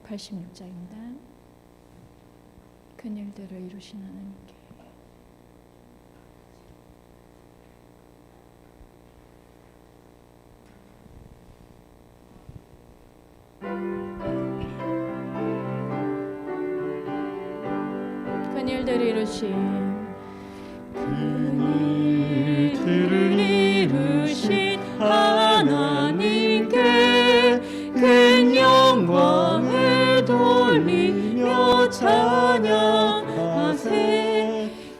186장입니다. 큰일들을 이루신 하나님께 큰일들을 이루신 하나님께 큰 영광을 돌리며 찬양하세.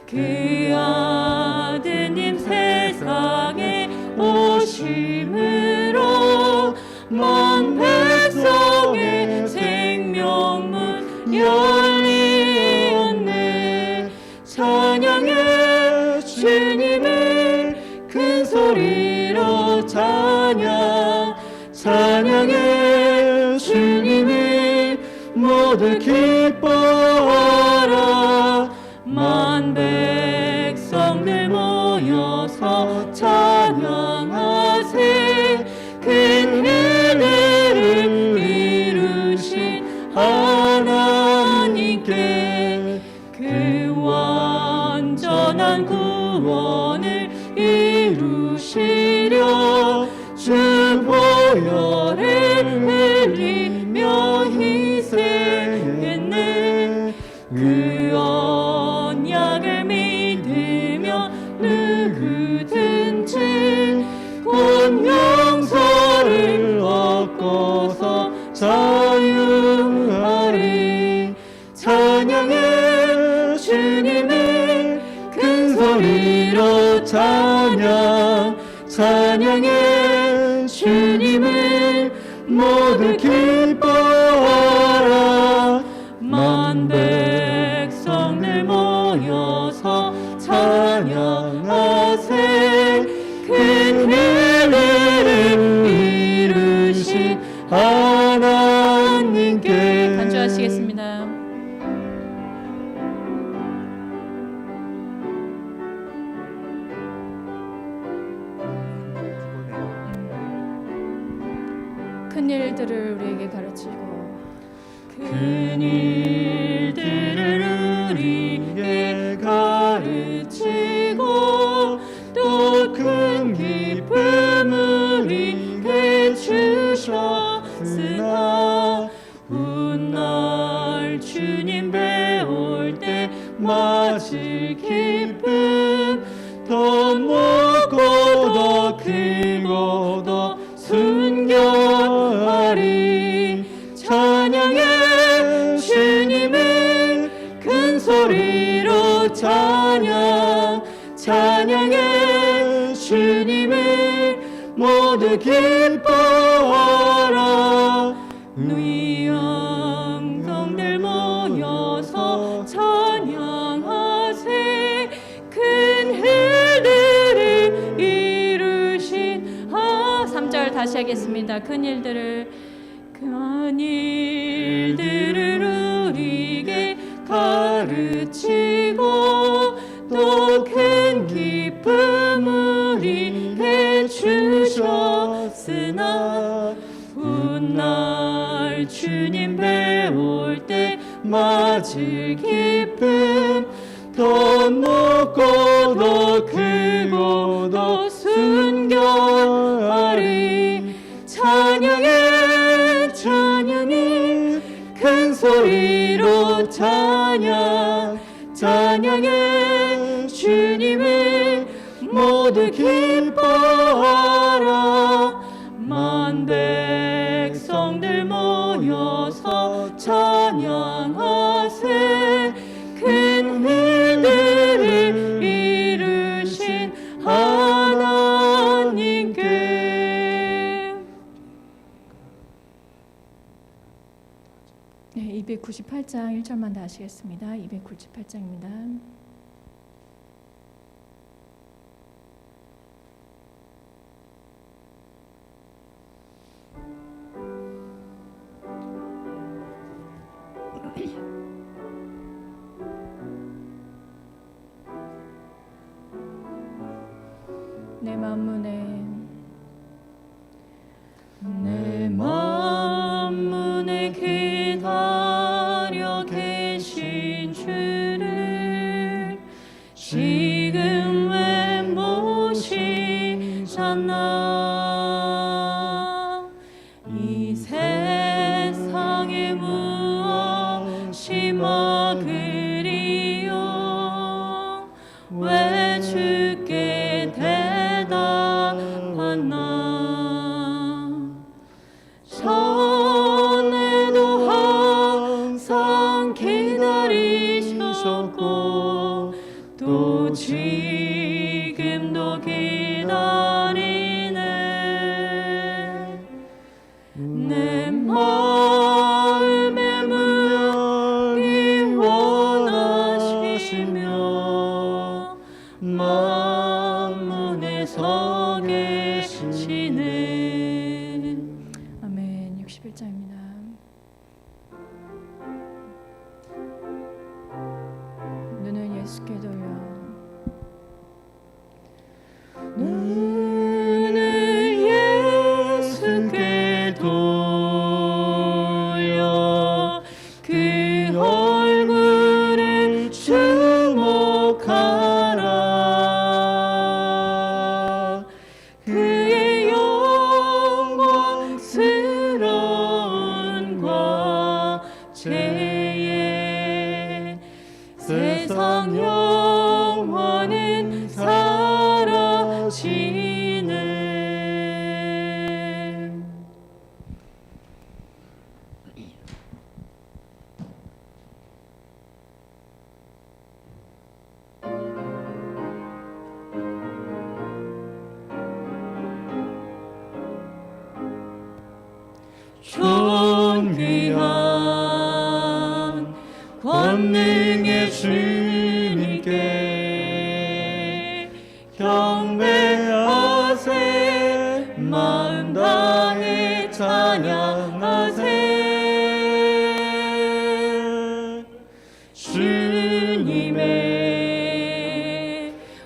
그 아드님 세상에 오심으로 먼 백성의 생명문 열리었네. 찬양해 주님을 큰 소리로 찬양해 주님을 모두 기뻐하라. 만 백성들 모여서 찬양하세. 큰 일들을 이루신 하나님께 그 완전한 구원을 이루시려 주 보혈을 흘리며 희생했네. 그 언약을 믿으며 누구든지 곧 용서를 얻고서 자유하리. 찬양해 주님을 큰 소리로 찬양해 주 주님을 모두 기뻐하라. 만 백성들 모여서 찬양하세. 큰 일들을 이루신 하나님께. 간주하시겠습니다. 큰 일들을 우리에게 가르치고 큰 일들을 우리에게 가르치고 또 큰 기쁨 우리에게 주셨으나 훗날 주님 배울 때 맞을 기쁨 더 높고 더 크고 더 순결하리. 찬양해 주님을 큰 소리로 찬양해 주님을 모두 기뻐하라. 이 영성들 모여서 찬양하세. 큰 일들을 이루신 3절 다시 하겠습니다. 큰 일들을 우리에게 가르치고 또 큰 기쁨 우리에게 주셨으나 훗날 주님 배울 때 맞을 기쁨 더 높고 더 크고 더 순결하리. 찬양해 큰 소리로 찬양해 주님을 모두 기뻐하라. 만 백성들 모여서 찬양하세. 큰 일들을 이루신 하나님께. 네, 298장 1절만 다 하시겠습니다. 298장입니다. 내 만문에 기다려 계신 주를 지금 왜 모시셨나. 이 세상에 무엇이 먹으리요. 왜 주께 대답하나. 존귀한 권능의 주님께 경배하세 마음 다해 찬양하세 주님의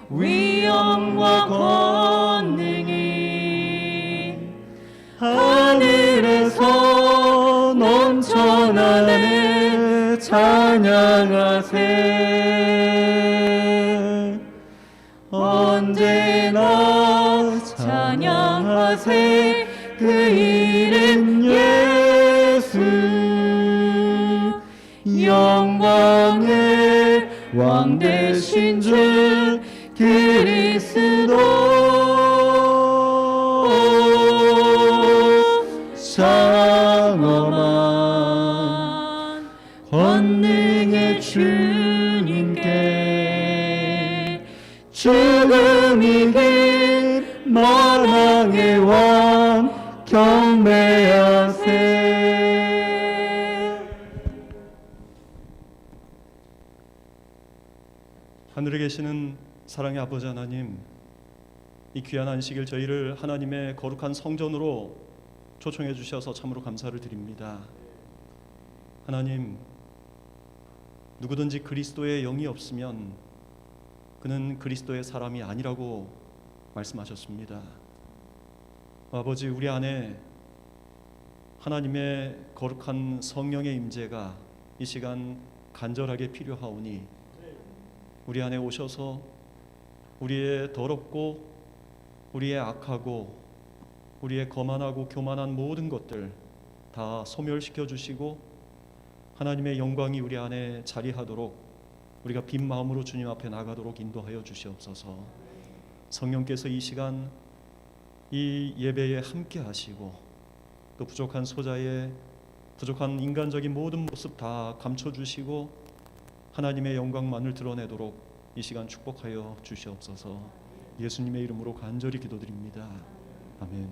위엄과 권능이 하늘에서 넘쳐나네 찬양하세 언제나 찬양하세 그 이름 예수 영광의 왕 되신 주 그리스도 장엄한 권능의 주님께 죽음 이긴 만왕의 왕 경배하세. 하늘에 계시는 사랑의 아버지 하나님, 이 귀한 안식일 저희를 하나님의 거룩한 성전으로 초청해 주셔서 참으로 감사를 드립니다. 하나님, 누구든지 그리스도의 영이 없으면 그는 그리스도의 사람이 아니라고 말씀하셨습니다. 아버지, 우리 안에 하나님의 거룩한 성령의 임재가 이 시간 간절하게 필요하오니 우리 안에 오셔서 우리의 더럽고 우리의 악하고 우리의 거만하고 교만한 모든 것들 다 소멸시켜 주시고 하나님의 영광이 우리 안에 자리하도록 우리가 빈 마음으로 주님 앞에 나가도록 인도하여 주시옵소서. 성령께서 이 시간 이 예배에 함께 하시고 또 부족한 소자의 부족한 인간적인 모든 모습 다 감춰주시고 하나님의 영광만을 드러내도록 이 시간 축복하여 주시옵소서. 예수님의 이름으로 간절히 기도드립니다. 아멘.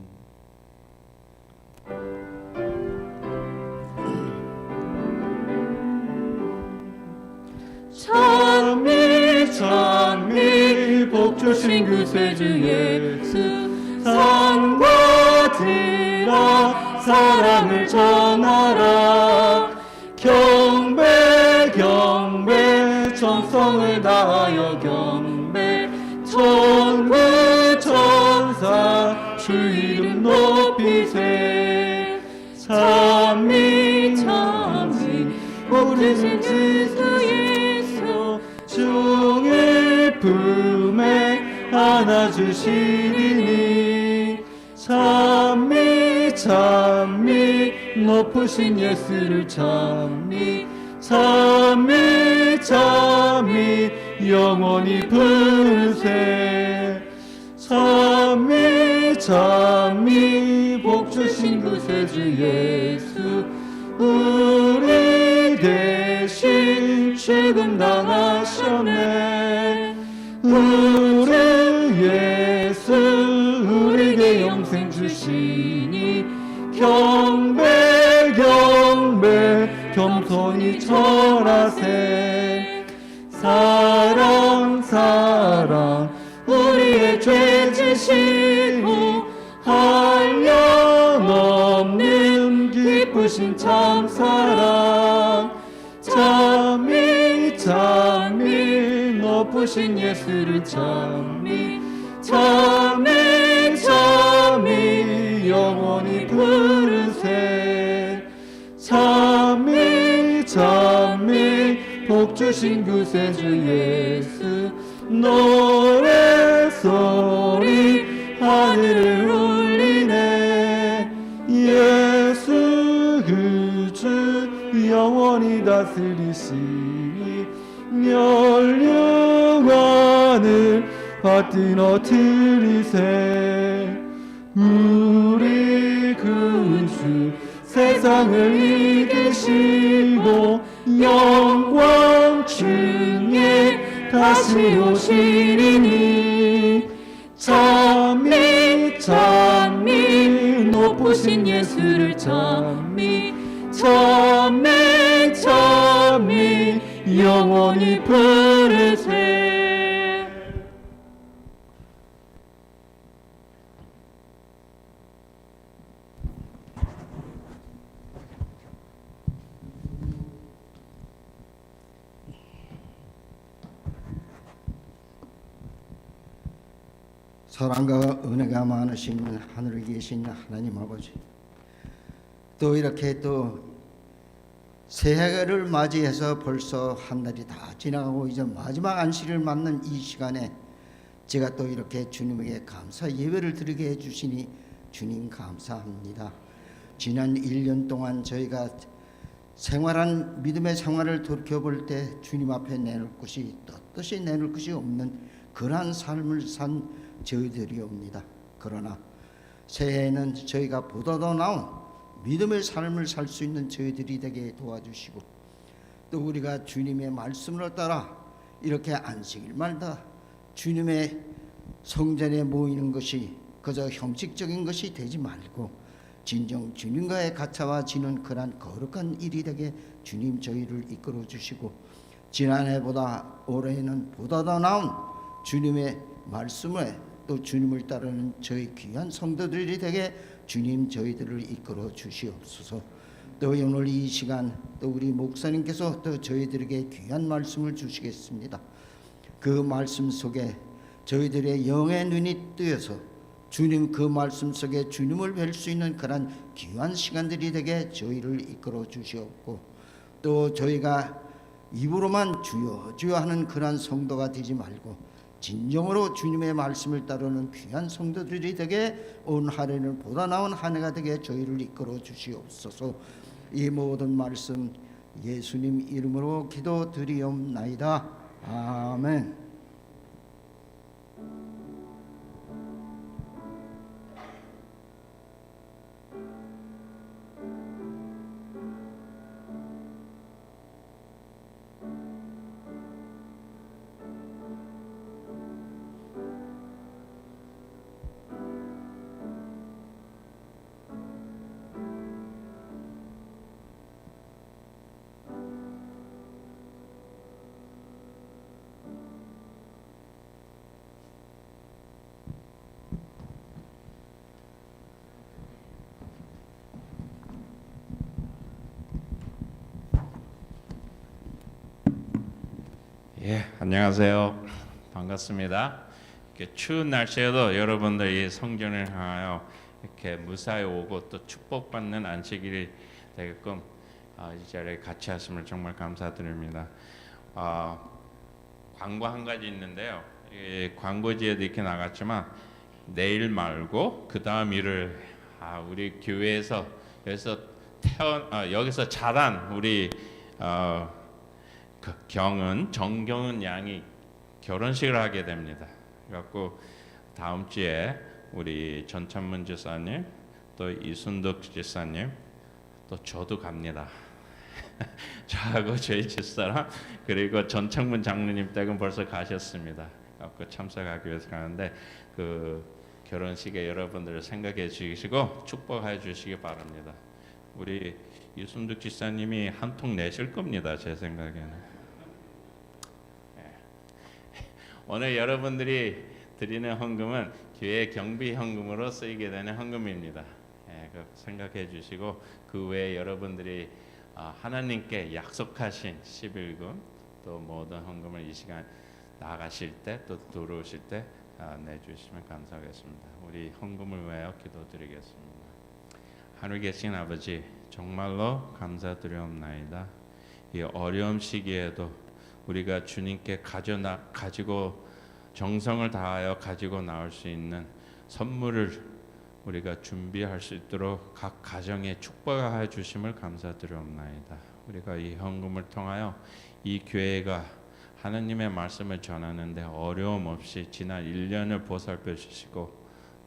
찬미 찬미 복 주신 구세주 예수 산과 들아 사랑을 전하라 경배 경배 정성을 다하여 경배 천구 천사 주 이름 높이세 찬미 찬미 복 주신 구세주 예수 중의 품에 안아주시리니 찬미 찬미 높으신 예수를 찬미 찬미 찬미 영원히 부르세 찬미 찬미 복 주신 구세주 예수 우리 대신 죽음 당하셨네 우리 예수 우리에게 영생 주시니 경배 경배 겸손히 절하세 사랑 사랑 우리의 죄 지시고 한량없는 기쁘신 참사랑 찬미 찬미 높으신 예수를 찬미 찬미 찬미 영원히 부르세 찬미 찬미 복 주신 구세주 예수 노래소리 하늘을 울리네 예수 그주 영원히 다스리시니 멸류관을 받들어 드리세 우리 구주 세상을 이기시고 영광 중에 다시 오시리니 찬미 찬미 높으신 오신 예수를 찬미 찬미 찬미 영원히 부르세. 사랑과 은혜가 많으신 하늘에 계신 하나님 아버지, 또 이렇게 또 새해를 맞이해서 벌써 한 달이 다 지나가고 이제 마지막 안식을 맞는 이 시간에 제가 또 이렇게 주님에게 감사 예배를 드리게 해주시니 주님 감사합니다. 지난 1년 동안 저희가 생활한 믿음의 생활을 돌이켜볼 때 주님 앞에 내놓을 것이 떳떳이 내놓을 것이 없는 그러한 삶을 산 저희들이옵니다. 그러나 새해에는 저희가 보다 더 나은 믿음의 삶을 살 수 있는 저희들이 되게 도와주시고, 또 우리가 주님의 말씀을 따라 이렇게 안식일마다 주님의 성전에 모이는 것이 그저 형식적인 것이 되지 말고 진정 주님과의 가차와지는 그러한 거룩한 일이 되게 주님 저희를 이끌어 주시고, 지난해보다 올해는 보다 더 나은 주님의 말씀에 또 주님을 따르는 저희 귀한 성도들이 되게 주님 저희들을 이끌어 주시옵소서. 또 오늘 이 시간 또 우리 목사님께서 또 저희들에게 귀한 말씀을 주시겠습니다. 그 말씀 속에 저희들의 영의 눈이 뜨여서 주님 그 말씀 속에 주님을 뵐 수 있는 그런 귀한 시간들이 되게 저희를 이끌어 주시옵고, 또 저희가 입으로만 주여 주여 하는 그러한 성도가 되지 말고 진정으로 주님의 말씀을 따르는 귀한 성도들이 되게 온 한 해는 보다 나은 한 해가 되게 저희를 이끌어 주시옵소서. 이 모든 말씀 예수님 이름으로 기도드리옵나이다. 아멘. 예, 안녕하세요. 반갑습니다. 이렇게 추운 날씨에도 여러분들이 성전을 향하여 이렇게 무사히 오고 또 축복받는 안식일이 되게끔 이 자리에 같이 하심을 정말 감사드립니다. 광고 한 가지 있는데요. 광고지에도 이렇게 나갔지만 내일 말고 그 다음 일을 우리 교회에서 여기서 자란 우리 정경은 양이 결혼식을 하게 됩니다. 그래갖고 다음 주에 우리 전찬문 지사님, 또 이순덕 지사님, 또 저도 갑니다. 저하고 저희 집사람 그리고 전창문 장로님 댁은 벌써 가셨습니다. 그래갖고 참석하기 위해서 가는데 그 결혼식에 여러분들을 생각해 주시고 축복해 주시기 바랍니다. 우리 이순덕 지사님이 한 통 내실 겁니다. 제 생각에는. 오늘 여러분들이 드리는 헌금은 교회 경비 헌금으로 쓰이게 되는 헌금입니다. 생각해 주시고 그 외에 여러분들이 하나님께 약속하신 11금 또 모든 헌금을 이 시간 나가실 때 또 들어오실 때 내주시면 감사하겠습니다. 우리 헌금을 위하여 기도드리겠습니다. 하늘 계신 아버지, 정말로 감사드리옵나이다. 이 어려운 시기에도 우리가 주님께 가지고 정성을 다하여 가지고 나올 수 있는 선물을 우리가 준비할 수 있도록 각 가정에 축복하여 주심을 감사드리옵나이다. 우리가 이 헌금을 통하여 이 교회가 하나님의 말씀을 전하는데 어려움 없이 지난 1년을 보살펴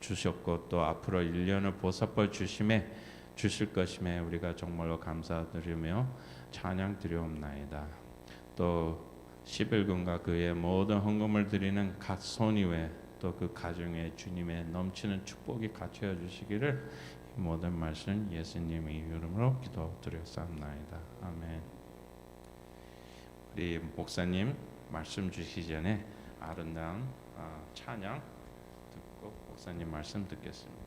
주셨고 또 앞으로 1년을 보살펴 주실 것임에 우리가 정말로 감사드리며 찬양드리옵나이다. 또 11금과 그의 모든 헌금을 드리는 각 손이 외 또 그 가정에 주님의 넘치는 축복이 갖춰 주시기를 모든 말씀 예수님의 이름으로 기도드렸사옵나이다. 아멘. 우리 목사님 말씀 주시기 전에 아름다운 찬양 듣고 목사님 말씀 듣겠습니다.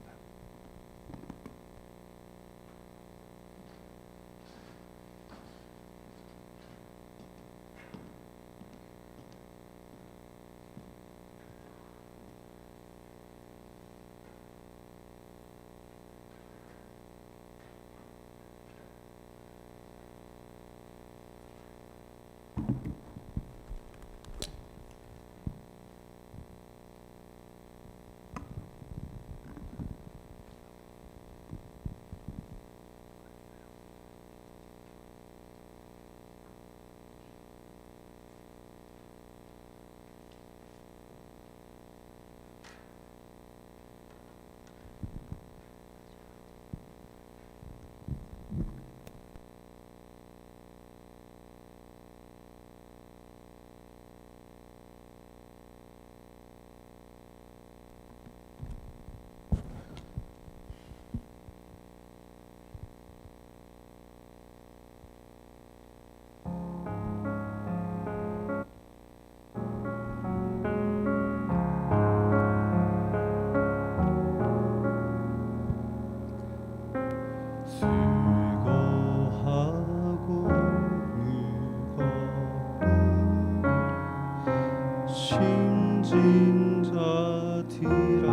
수고하고 무거운 심진 자들아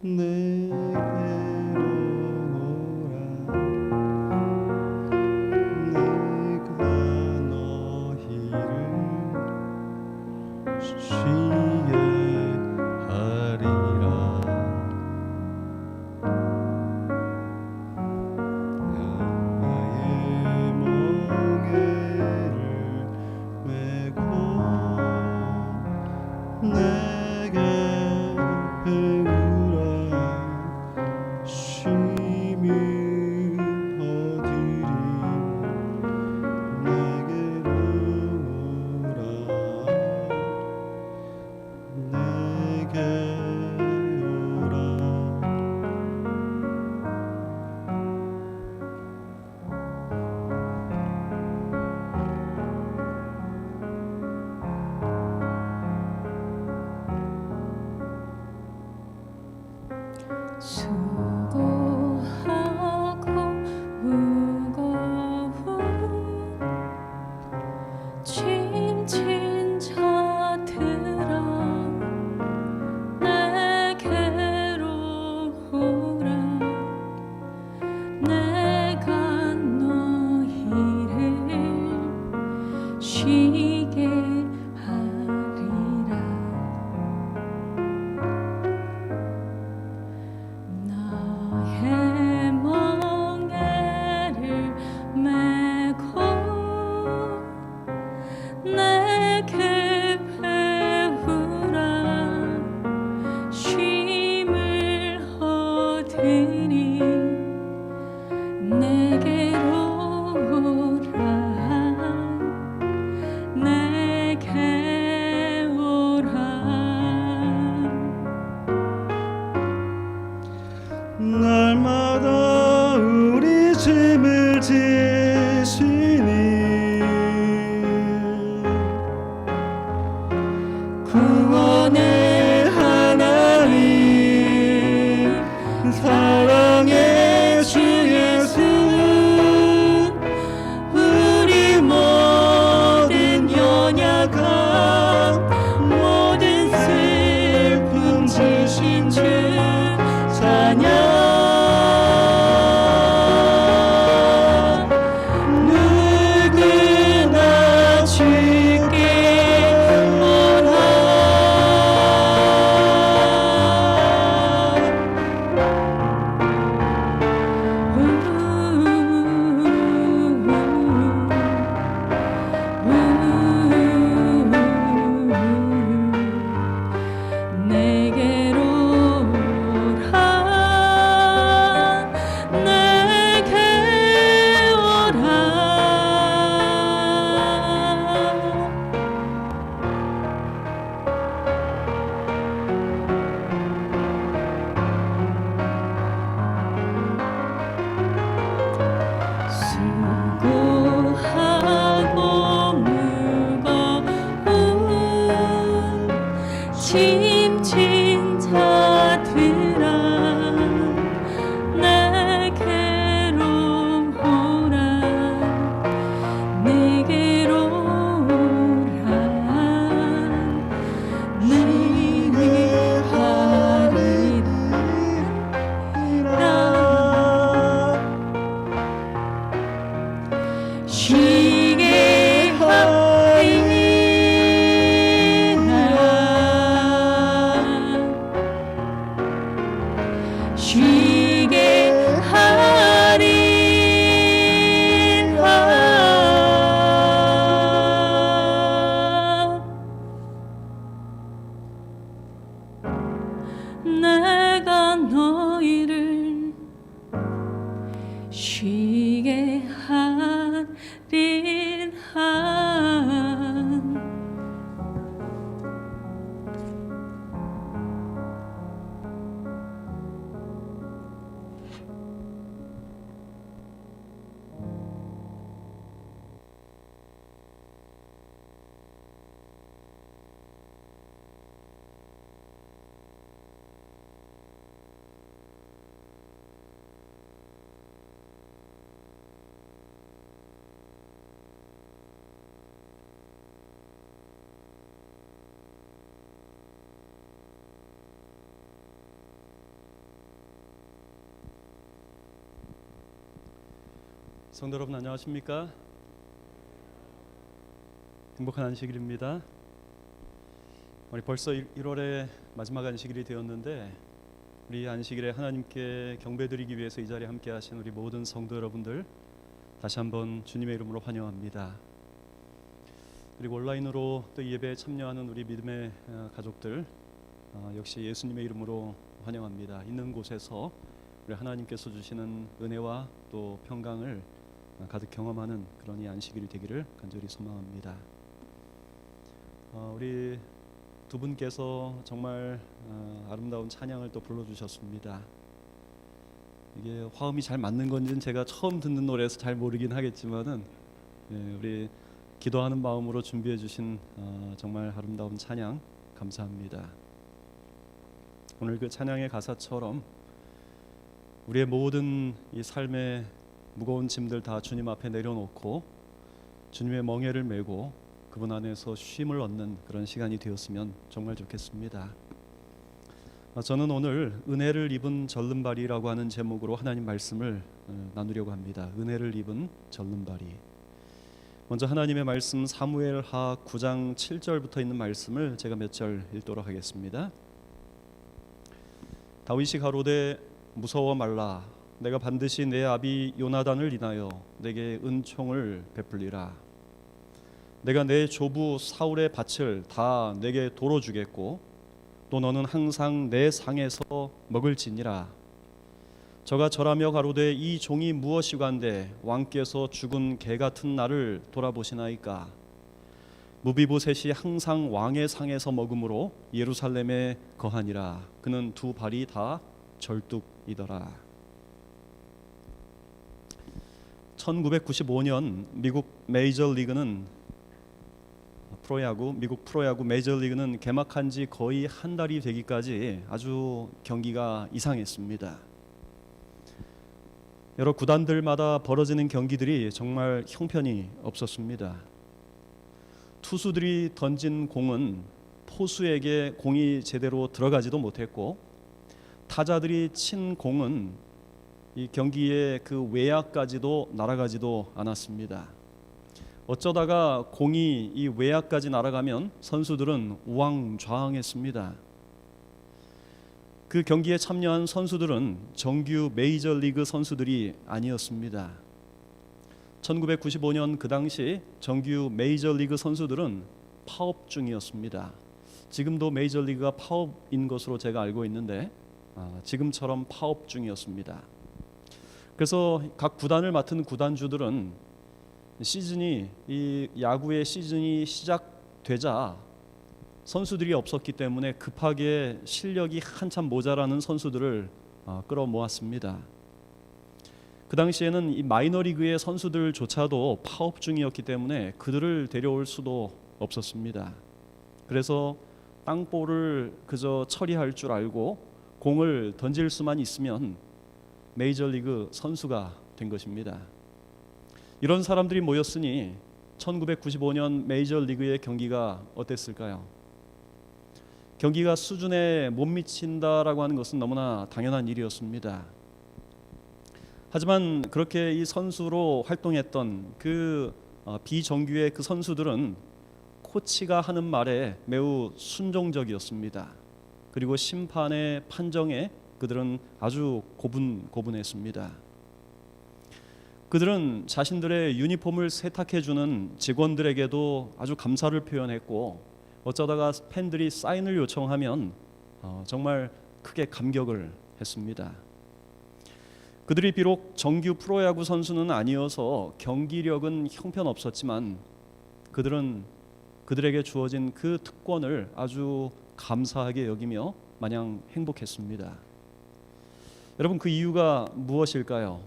내게로 오라. 내가 너희를 쉬게 하리라. 나의 멍에를 메고 내게 배우라. 쉼이 어디리 내게로 오라. 내게 오라. 수고하고 무거운 짐진 자들아 내게로 오라. 내가 너희를 쉬게 하리라. 나의 멍에를 메고 내게 배우라. 쉼을 얻으리. 내게로 오라. 내게 오라. 날마다 우리 짐을 지시니 구원의 하나님 사랑의 주 예수 우리 모든 연약함 모든 슬픔 지신 주 찬양 쉬게 하린 한 성도 여러분 안녕하십니까? 행복한 안식일입니다. 우리 벌써 1월의 마지막 안식일이 되었는데 우리 안식일에 하나님께 경배드리기 위해서 이 자리에 함께 하신 우리 모든 성도 여러분들 다시 한번 주님의 이름으로 환영합니다. 그리고 온라인으로 또 이 예배에 참여하는 우리 믿음의 가족들 역시 예수님의 이름으로 환영합니다. 있는 곳에서 우리 하나님께서 주시는 은혜와 또 평강을 가득 경험하는 그런 이 안식일이 되기를 간절히 소망합니다. 우리 두 분께서 정말 아름다운 찬양을 또 불러주셨습니다. 이게 화음이 잘 맞는 건지는 제가 처음 듣는 노래에서 잘 모르긴 하겠지만은 우리 기도하는 마음으로 준비해 주신 정말 아름다운 찬양 감사합니다. 오늘 그 찬양의 가사처럼 우리의 모든 이 삶의 무거운 짐들 다 주님 앞에 내려놓고 주님의 멍에를 메고 그분 안에서 쉼을 얻는 그런 시간이 되었으면 정말 좋겠습니다. 저는 오늘 은혜를 입은 절름발이라고 하는 제목으로 하나님 말씀을 나누려고 합니다. 은혜를 입은 절름발이. 먼저 하나님의 말씀 사무엘하 9장 7절부터 있는 말씀을 제가 몇 절 읽도록 하겠습니다. 다윗이 가로되 무서워 말라. 내가 반드시 내 아비 요나단을 인하여 내게 은총을 베풀리라. 내가 내 조부 사울의 밭을 다 내게 도로 주겠고 또 너는 항상 내 상에서 먹을지니라. 저가 절하며 가로되 이 종이 무엇이관데 왕께서 죽은 개 같은 나를 돌아보시나이까. 무비보셋이 항상 왕의 상에서 먹음으로 예루살렘에 거하니라. 그는 두 발이 다 절뚝이더라. 1995년 미국 메이저리그는 미국 프로야구 메이저리그는 개막한 지 거의 한 달이 되기까지 아주 경기가 이상했습니다. 여러 구단들마다 벌어지는 경기들이 정말 형편이 없었습니다. 투수들이 던진 공은 포수에게 공이 제대로 들어가지도 못했고 타자들이 친 공은 이 경기의 그 외야까지도 날아가지도 않았습니다. 어쩌다가 공이 이 외야까지 날아가면 선수들은 우왕좌왕했습니다. 그 경기에 참여한 선수들은 정규 메이저리그 선수들이 아니었습니다. 1995년 그 당시 정규 메이저리그 선수들은 파업 중이었습니다. 지금도 메이저리그가 파업인 것으로 제가 알고 있는데 지금처럼 파업 중이었습니다. 그래서 각 구단을 맡은 구단주들은 이 야구의 시즌이 시작되자 선수들이 없었기 때문에 급하게 실력이 한참 모자라는 선수들을 끌어모았습니다. 그 당시에는 이 마이너리그의 선수들조차도 파업 중이었기 때문에 그들을 데려올 수도 없었습니다. 그래서 땅볼을 그저 처리할 줄 알고 공을 던질 수만 있으면 메이저리그 선수가 된 것입니다. 이런 사람들이 모였으니 1995년 메이저리그의 경기가 어땠을까요? 경기가 수준에 못 미친다라고 하는 것은 너무나 당연한 일이었습니다. 하지만 그렇게 이 선수로 활동했던 그 비정규의 그 선수들은 코치가 하는 말에 매우 순종적이었습니다. 그리고 심판의 판정에 그들은 아주 고분했습니다. 그들은 자신들의 유니폼을 세탁해주는 직원들에게도 아주 감사를 표현했고 어쩌다가 팬들이 사인을 요청하면 정말 크게 감격을 했습니다. 그들이 비록 정규 프로야구 선수는 아니어서 경기력은 형편없었지만 그들은 그들에게 주어진 그 특권을 아주 감사하게 여기며 마냥 행복했습니다. 여러분, 그 이유가 무엇일까요?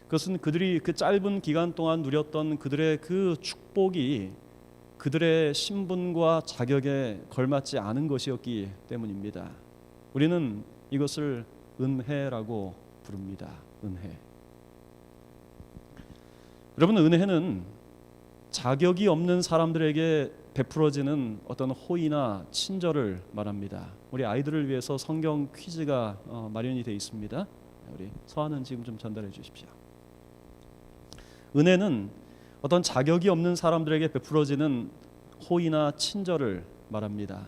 그것은 그들이 그 짧은 기간 동안 누렸던 그들의 그 축복이 그들의 신분과 자격에 걸맞지 않은 것이었기 때문입니다. 우리는 이것을 은혜라고 부릅니다. 은혜. 여러분, 은혜는 자격이 없는 사람들에게 베풀어지는 어떤 호의나 친절을 말합니다. 우리 아이들을 위해서 성경 퀴즈가 마련이 되어 있습니다. 우리 서하는 지금 좀 전달해 주십시오. 은혜는 어떤 자격이 없는 사람들에게 베풀어지는 호의나 친절을 말합니다.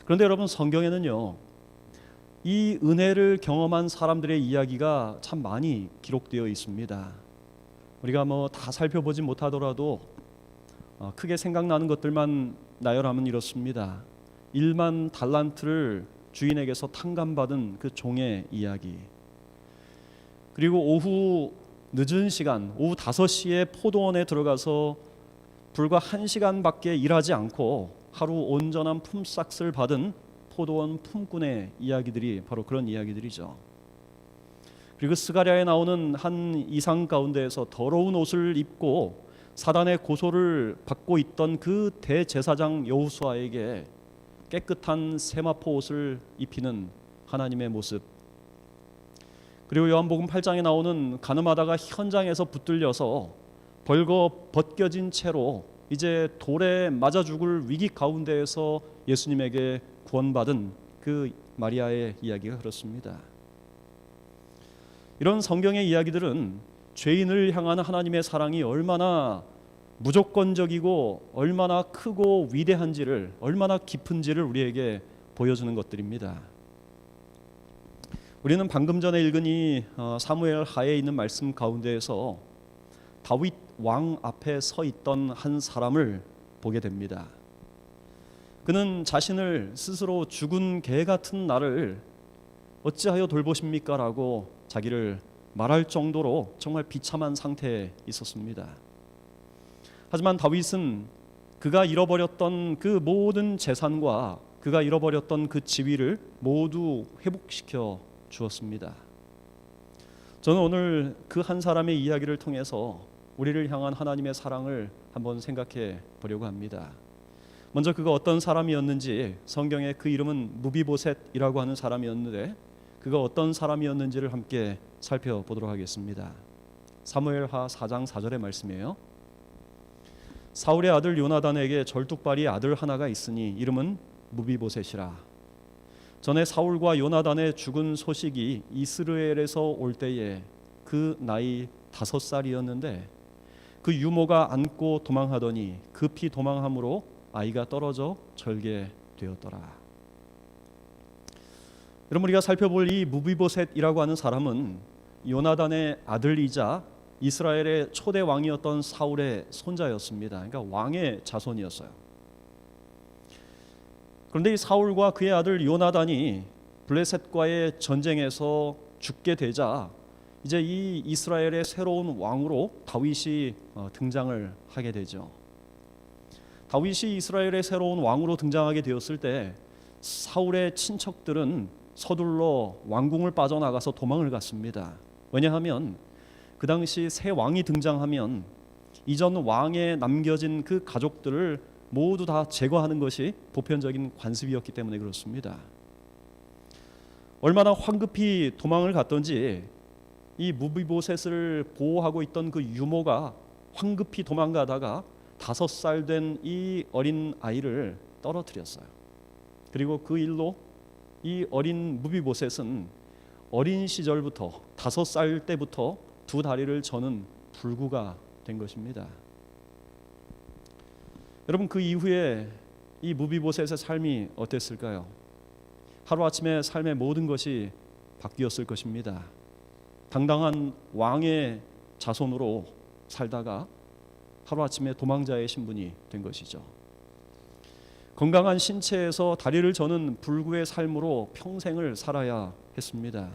그런데 여러분, 성경에는요, 이 은혜를 경험한 사람들의 이야기가 참 많이 기록되어 있습니다. 우리가 다 살펴보지 못하더라도 크게 생각나는 것들만 나열하면 이렇습니다. 1만 달란트를 주인에게서 탕감받은 그 종의 이야기, 그리고 오후 늦은 시간, 오후 5시에 포도원에 들어가서 불과 1시간밖에 일하지 않고 하루 온전한 품삯을 받은 포도원 품꾼의 이야기들이 바로 그런 이야기들이죠. 그리고 스가랴에 나오는 한 이상 가운데에서 더러운 옷을 입고 사단의 고소를 받고 있던 그 대제사장 여호수아에게 깨끗한 세마포 옷을 입히는 하나님의 모습, 그리고 요한복음 8장에 나오는 가늠하다가 현장에서 붙들려서 벌거 벗겨진 채로 이제 돌에 맞아 죽을 위기 가운데에서 예수님에게 구원받은 그 마리아의 이야기가 그렇습니다. 이런 성경의 이야기들은 죄인을 향한 하나님의 사랑이 얼마나 무조건적이고 얼마나 크고 위대한지를, 얼마나 깊은지를 우리에게 보여주는 것들입니다. 우리는 방금 전에 읽은 이 사무엘 하에 있는 말씀 가운데에서 다윗 왕 앞에 서 있던 한 사람을 보게 됩니다. 그는 자신을 스스로 죽은 개 같은 나를 어찌하여 돌보십니까? 라고 자기를 말할 정도로 정말 비참한 상태에 있었습니다. 하지만 다윗은 그가 잃어버렸던 그 모든 재산과 그가 잃어버렸던 그 지위를 모두 회복시켜 주었습니다. 저는 오늘 그 한 사람의 이야기를 통해서 우리를 향한 하나님의 사랑을 한번 생각해 보려고 합니다. 먼저 그가 어떤 사람이었는지, 성경에 그 이름은 무비보셋이라고 하는 사람이었는데 그가 어떤 사람이었는지를 함께 살펴보도록 하겠습니다. 사무엘하 4장 4절의 말씀이에요. 사울의 아들 요나단에게 절뚝발이 아들 하나가 있으니 이름은 무비보셋이라. 전에 사울과 요나단의 죽은 소식이 이스라엘에서 올 때에 그 나이 5살이었는데 그 유모가 안고 도망하더니 급히 도망함으로 아이가 떨어져 절개되었더라. 여러분, 우리가 살펴볼 이 무비보셋이라고 하는 사람은 요나단의 아들이자 이스라엘의 초대 왕이었던 사울의 손자였습니다. 그러니까 왕의 자손이었어요. 그런데 이 사울과 그의 아들 요나단이 블레셋과의 전쟁에서 죽게 되자 이제 이 이스라엘의 새로운 왕으로 다윗이 등장을 하게 되죠. 다윗이 이스라엘의 새로운 왕으로 등장하게 되었을 때 사울의 친척들은 서둘러 왕궁을 빠져나가서 도망을 갔습니다. 왜냐하면 그 당시 새 왕이 등장하면 이전 왕에 남겨진 그 가족들을 모두 다 제거하는 것이 보편적인 관습이었기 때문에 그렇습니다. 얼마나 황급히 도망을 갔던지 이 무비보셋을 보호하고 있던 그 유모가 황급히 도망가다가 5살 된 이 어린 아이를 떨어뜨렸어요. 그리고 그 일로 이 어린 무비보셋은 어린 시절부터 5살 때부터 2 다리를 저는 불구가 된 것입니다. 여러분, 그 이후에 이 무비보셋의 삶이 어땠을까요? 하루아침에 삶의 모든 것이 바뀌었을 것입니다. 당당한 왕의 자손으로 살다가 하루아침에 도망자의 신분이 된 것이죠. 건강한 신체에서 다리를 저는 불구의 삶으로 평생을 살아야 했습니다.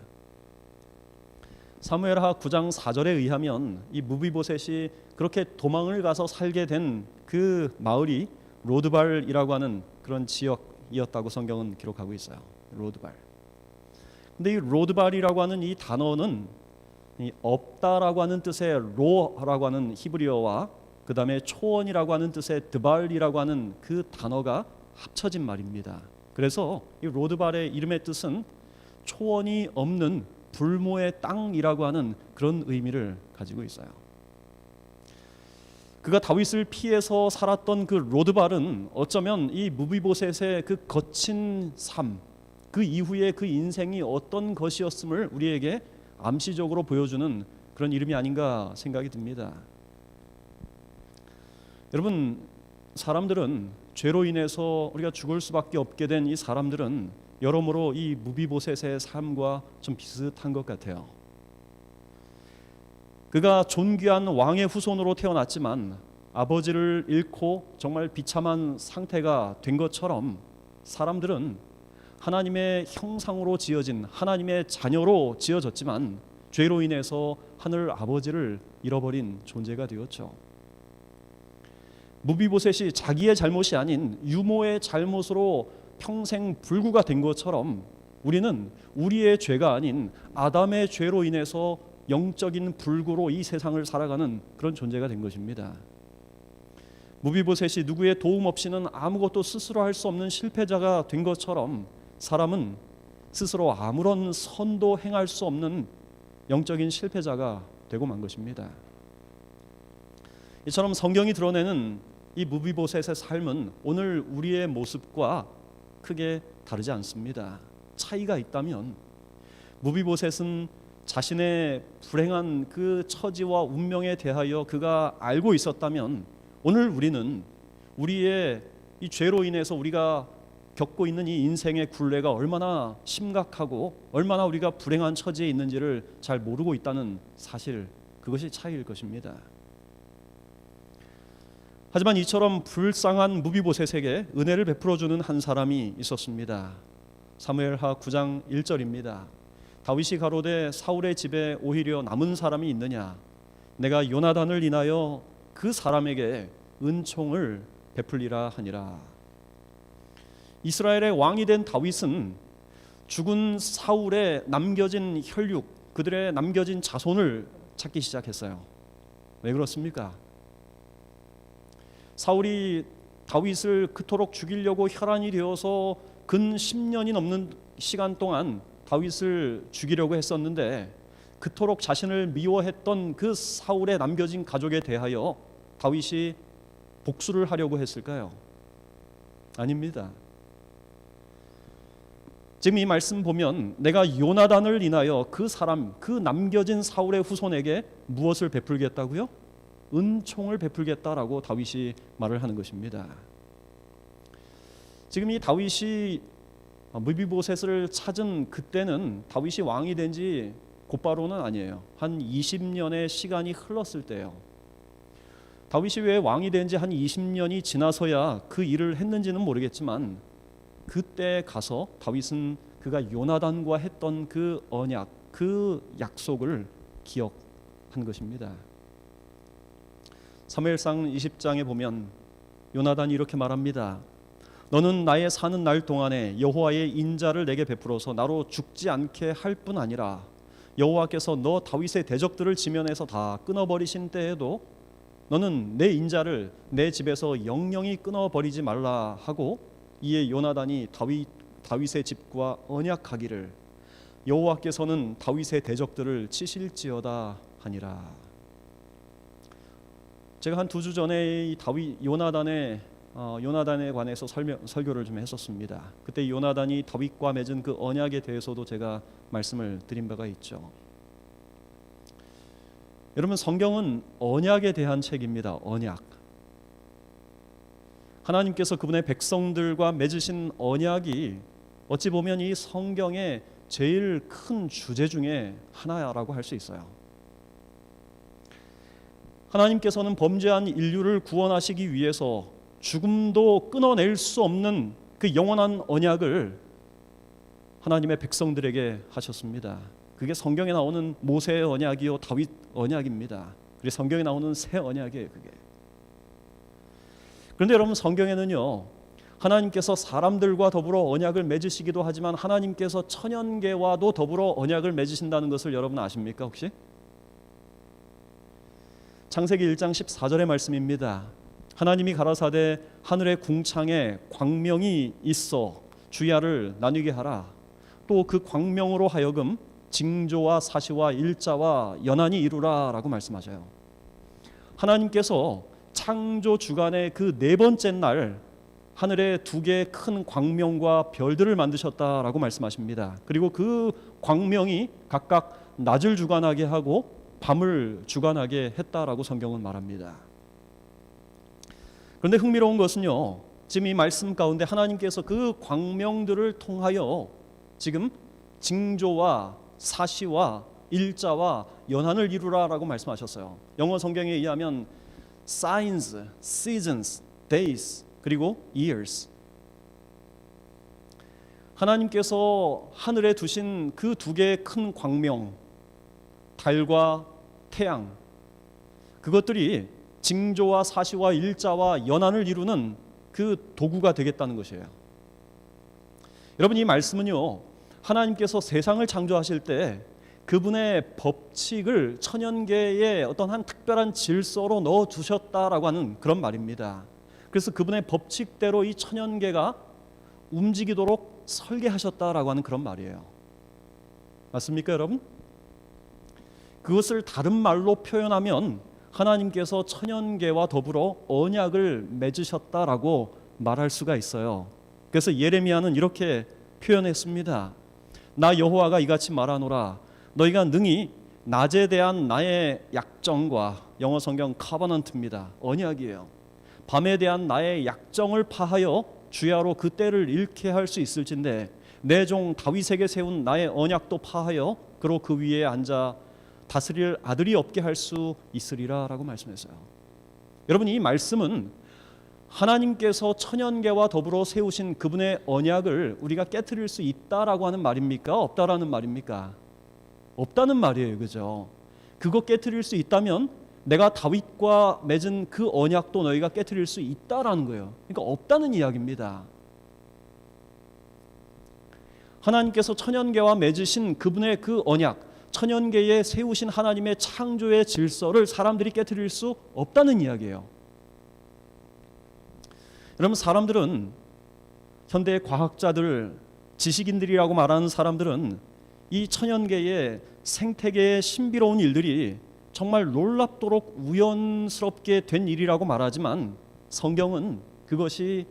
사무엘하 9장 4절에 의하면 이 무비보셋이 그렇게 도망을 가서 살게 된 그 마을이 로드발이라고 하는 그런 지역이었다고 성경은 기록하고 있어요. 로드발. 근데 이 로드발이라고 하는 이 단어는 이 없다라고 하는 뜻의 로라고 하는 히브리어와 그 다음에 초원이라고 하는 뜻의 드발이라고 하는 그 단어가 합쳐진 말입니다. 그래서 이 로드발의 이름의 뜻은 초원이 없는 불모의 땅이라고 하는 그런 의미를 가지고 있어요. 그가 다윗을 피해서 살았던 그 로드발은 어쩌면 이 무비보셋의 그 거친 삶, 그 이후에 그 인생이 어떤 것이었음을 우리에게 암시적으로 보여주는 그런 이름이 아닌가 생각이 듭니다. 여러분, 사람들은 죄로 인해서 우리가 죽을 수밖에 없게 된 이 사람들은 여러모로 이 무비보셋의 삶과 좀 비슷한 것 같아요. 그가 존귀한 왕의 후손으로 태어났지만 아버지를 잃고 정말 비참한 상태가 된 것처럼 사람들은 하나님의 형상으로 지어진 하나님의 자녀로 지어졌지만 죄로 인해서 하늘 아버지를 잃어버린 존재가 되었죠. 무비보셋이 자기의 잘못이 아닌 유모의 잘못으로 평생 불구가 된 것처럼 우리는 우리의 죄가 아닌 아담의 죄로 인해서 영적인 불구로 이 세상을 살아가는 그런 존재가 된 것입니다. 무비보셋이 누구의 도움 없이는 아무것도 스스로 할 수 없는 실패자가 된 것처럼 사람은 스스로 아무런 선도 행할 수 없는 영적인 실패자가 되고 만 것입니다. 이처럼 성경이 드러내는 이 무비보셋의 삶은 오늘 우리의 모습과 크게 다르지 않습니다. 차이가 있다면 무비보셋은 자신의 불행한 그 처지와 운명에 대하여 그가 알고 있었다면 오늘 우리는 우리의 이 죄로 인해서 우리가 겪고 있는 이 인생의 굴레가 얼마나 심각하고 얼마나 우리가 불행한 처지에 있는지를 잘 모르고 있다는 사실, 그것이 차이일 것입니다. 하지만 이처럼 불쌍한 무비보셋에게 은혜를 베풀어주는 한 사람이 있었습니다. 사무엘하 9장 1절입니다. 다윗이 가로되 사울의 집에 오히려 남은 사람이 있느냐? 내가 요나단을 인하여 그 사람에게 은총을 베풀리라 하니라. 이스라엘의 왕이 된 다윗은 죽은 사울의 남겨진 혈육, 그들의 남겨진 자손을 찾기 시작했어요. 왜 그렇습니까? 사울이 다윗을 그토록 죽이려고 혈안이 되어서 근 10년이 넘는 시간 동안 다윗을 죽이려고 했었는데 그토록 자신을 미워했던 그 사울의 남겨진 가족에 대하여 다윗이 복수를 하려고 했을까요? 아닙니다. 지금 이 말씀 보면 내가 요나단을 인하여 그 사람, 그 남겨진 사울의 후손에게 무엇을 베풀겠다고요? 은총을 베풀겠다라고 다윗이 말을 하는 것입니다. 지금 이 다윗이 무비보셋을 찾은 그때는 다윗이 왕이 된 지 곧바로는 아니에요. 한 20년의 시간이 흘렀을 때예요. 다윗이 왜 왕이 된 지 한 20년이 지나서야 그 일을 했는지는 모르겠지만 그때 가서 다윗은 그가 요나단과 했던 그 언약, 그 약속을 기억한 것입니다. 사무엘상 20장에 보면 요나단이 이렇게 말합니다. 너는 나의 사는 날 동안에 여호와의 인자를 내게 베풀어서 나로 죽지 않게 할 뿐 아니라 여호와께서 너 다윗의 대적들을 지면에서 다 끊어버리신 때에도 너는 내 인자를 내 집에서 영영히 끊어버리지 말라 하고 이에 요나단이 다윗의 집과 언약하기를 여호와께서는 다윗의 대적들을 치실지어다 하니라. 제가 한 2주 전에 이 요나단에 관해서 설교를 좀 했었습니다. 그때 요나단이 다윗과 맺은 그 언약에 대해서도 제가 말씀을 드린 바가 있죠. 여러분, 성경은 언약에 대한 책입니다. 언약. 하나님께서 그분의 백성들과 맺으신 언약이 어찌 보면 이 성경의 제일 큰 주제 중에 하나라고 할 수 있어요. 하나님께서는 범죄한 인류를 구원하시기 위해서 죽음도 끊어낼 수 없는 그 영원한 언약을 하나님의 백성들에게 하셨습니다. 그게 성경에 나오는 모세의 언약이요 다윗 언약입니다. 그리고 성경에 나오는 새 언약이에요. 그게. 그런데 여러분, 성경에는요, 하나님께서 사람들과 더불어 언약을 맺으시기도 하지만 하나님께서 천연계와도 더불어 언약을 맺으신다는 것을 여러분 아십니까 혹시? 창세기 1장 14절의 말씀입니다. 하나님이 가라사대 하늘의 궁창에 광명이 있어 주야를 나뉘게 하라. 또 그 광명으로 하여금 징조와 사시와 일자와 연한이 이루라 라고 말씀하셔요. 하나님께서 창조 주간의 그 네 번째 날 하늘에 두 개의 큰 광명과 별들을 만드셨다라고 말씀하십니다. 그리고 그 광명이 각각 낮을 주관하게 하고 밤을 주관하게 했다라고 성경은 말합니다. 그런데 흥미로운 것은요, 지금 이 말씀 가운데 하나님께서 그 광명들을 통하여 지금 징조와 사시와 일자와 연한을 이루라라고 말씀하셨어요. 영어 성경에 의하면 signs, seasons, days 그리고 years. 하나님께서 하늘에 두신 그 두 개의 큰 광명, 달과 태양, 그것들이 징조와 사시와 일자와 연한을 이루는 그 도구가 되겠다는 것이에요. 여러분, 이 말씀은요, 하나님께서 세상을 창조하실 때 그분의 법칙을 천연계의 어떤 한 특별한 질서로 넣어 두셨다라고 하는 그런 말입니다. 그래서 그분의 법칙대로 이 천연계가 움직이도록 설계하셨다라고 하는 그런 말이에요. 맞습니까, 여러분? 그것을 다른 말로 표현하면 하나님께서 천연계와 더불어 언약을 맺으셨다라고 말할 수가 있어요. 그래서 예레미야는 이렇게 표현했습니다. 나 여호와가 이같이 말하노라. 너희가 능히 낮에 대한 나의 약정과, 영어 성경 covenant입니다. 언약이에요. 밤에 대한 나의 약정을 파하여 주야로 그 때를 잃게 할 수 있을진데 내 종 다윗에게 세운 나의 언약도 파하여 그로 그 위에 앉아 다스릴 아들이 없게 할 수 있으리라 라고 말씀했어요. 여러분, 이 말씀은 하나님께서 천연계와 더불어 세우신 그분의 언약을 우리가 깨트릴 수 있다라고 하는 말입니까? 없다라는 말입니까? 없다는 말이에요. 그죠? 그거 깨트릴 수 있다면 내가 다윗과 맺은 그 언약도 너희가 깨트릴 수 있다라는 거예요. 그러니까 없다는 이야기입니다. 하나님께서 천연계와 맺으신 그분의 그 언약, 천연계에 세우신 하나님의 창조의 질서를 사람들이 깨트릴 수 없다는 이야기예요. 여러분, 사람들은, 현대 과학자들, 지식인들이라고 말하는 사람들은 이 천연계의 생태계의 신비로운 일들이 정말 놀랍도록 우연스럽게 된 일이라고 말하지만 성경은 그것이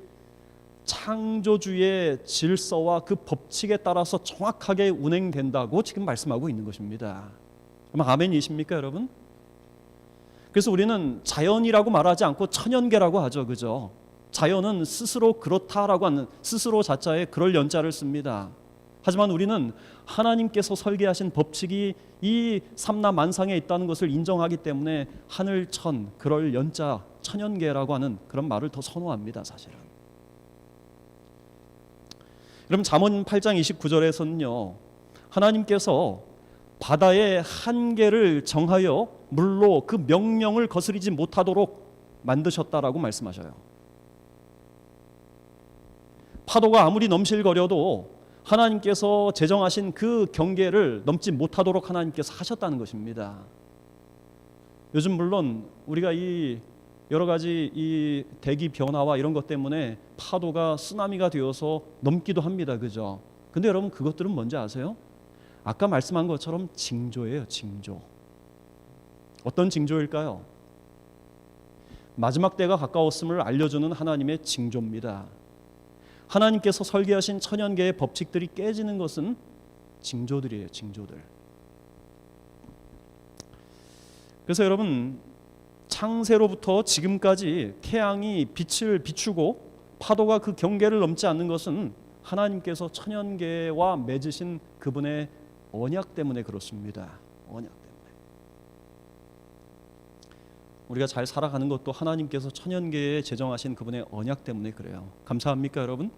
창조주의 질서와 그 법칙에 따라서 정확하게 운행된다고 지금 말씀하고 있는 것입니다. 그럼 아멘이십니까, 여러분? 그래서 우리는 자연이라고 말하지 않고 천연계라고 하죠. 그죠? 자연은 스스로 그렇다라고 하는, 스스로 자자에 그럴 연자를 씁니다. 하지만 우리는 하나님께서 설계하신 법칙이 이 삼라만상에 있다는 것을 인정하기 때문에 하늘천, 그럴 연자, 천연계라고 하는 그런 말을 더 선호합니다. 사실은. 여러분, 잠언 8장 29절에서는요, 하나님께서 바다의 한계를 정하여 물로 그 명령을 거스리지 못하도록 만드셨다라고 말씀하셔요. 파도가 아무리 넘실거려도 하나님께서 제정하신 그 경계를 넘지 못하도록 하나님께서 하셨다는 것입니다. 요즘 물론 우리가 이 여러 가지 이 대기 변화와 이런 것 때문에 파도가 쓰나미가 되어서 넘기도 합니다. 그죠? 근데 여러분, 그것들은 뭔지 아세요? 아까 말씀한 것처럼 징조예요. 징조. 어떤 징조일까요? 마지막 때가 가까웠음을 알려주는 하나님의 징조입니다. 하나님께서 설계하신 천연계의 법칙들이 깨지는 것은 징조들이에요. 징조들. 그래서 여러분, 창세로부터 지금까지 태양이 빛을 비추고 파도가 그 경계를 넘지 않는 것은 하나님께서 천연계와 맺으신 그분의 언약 때문에 그렇습니다. 언약 때문에. 우리가 잘 살아가는 것도 하나님께서 천연계에 제정하신 그분의 언약 때문에 그래요. 감사합니까, 여러분?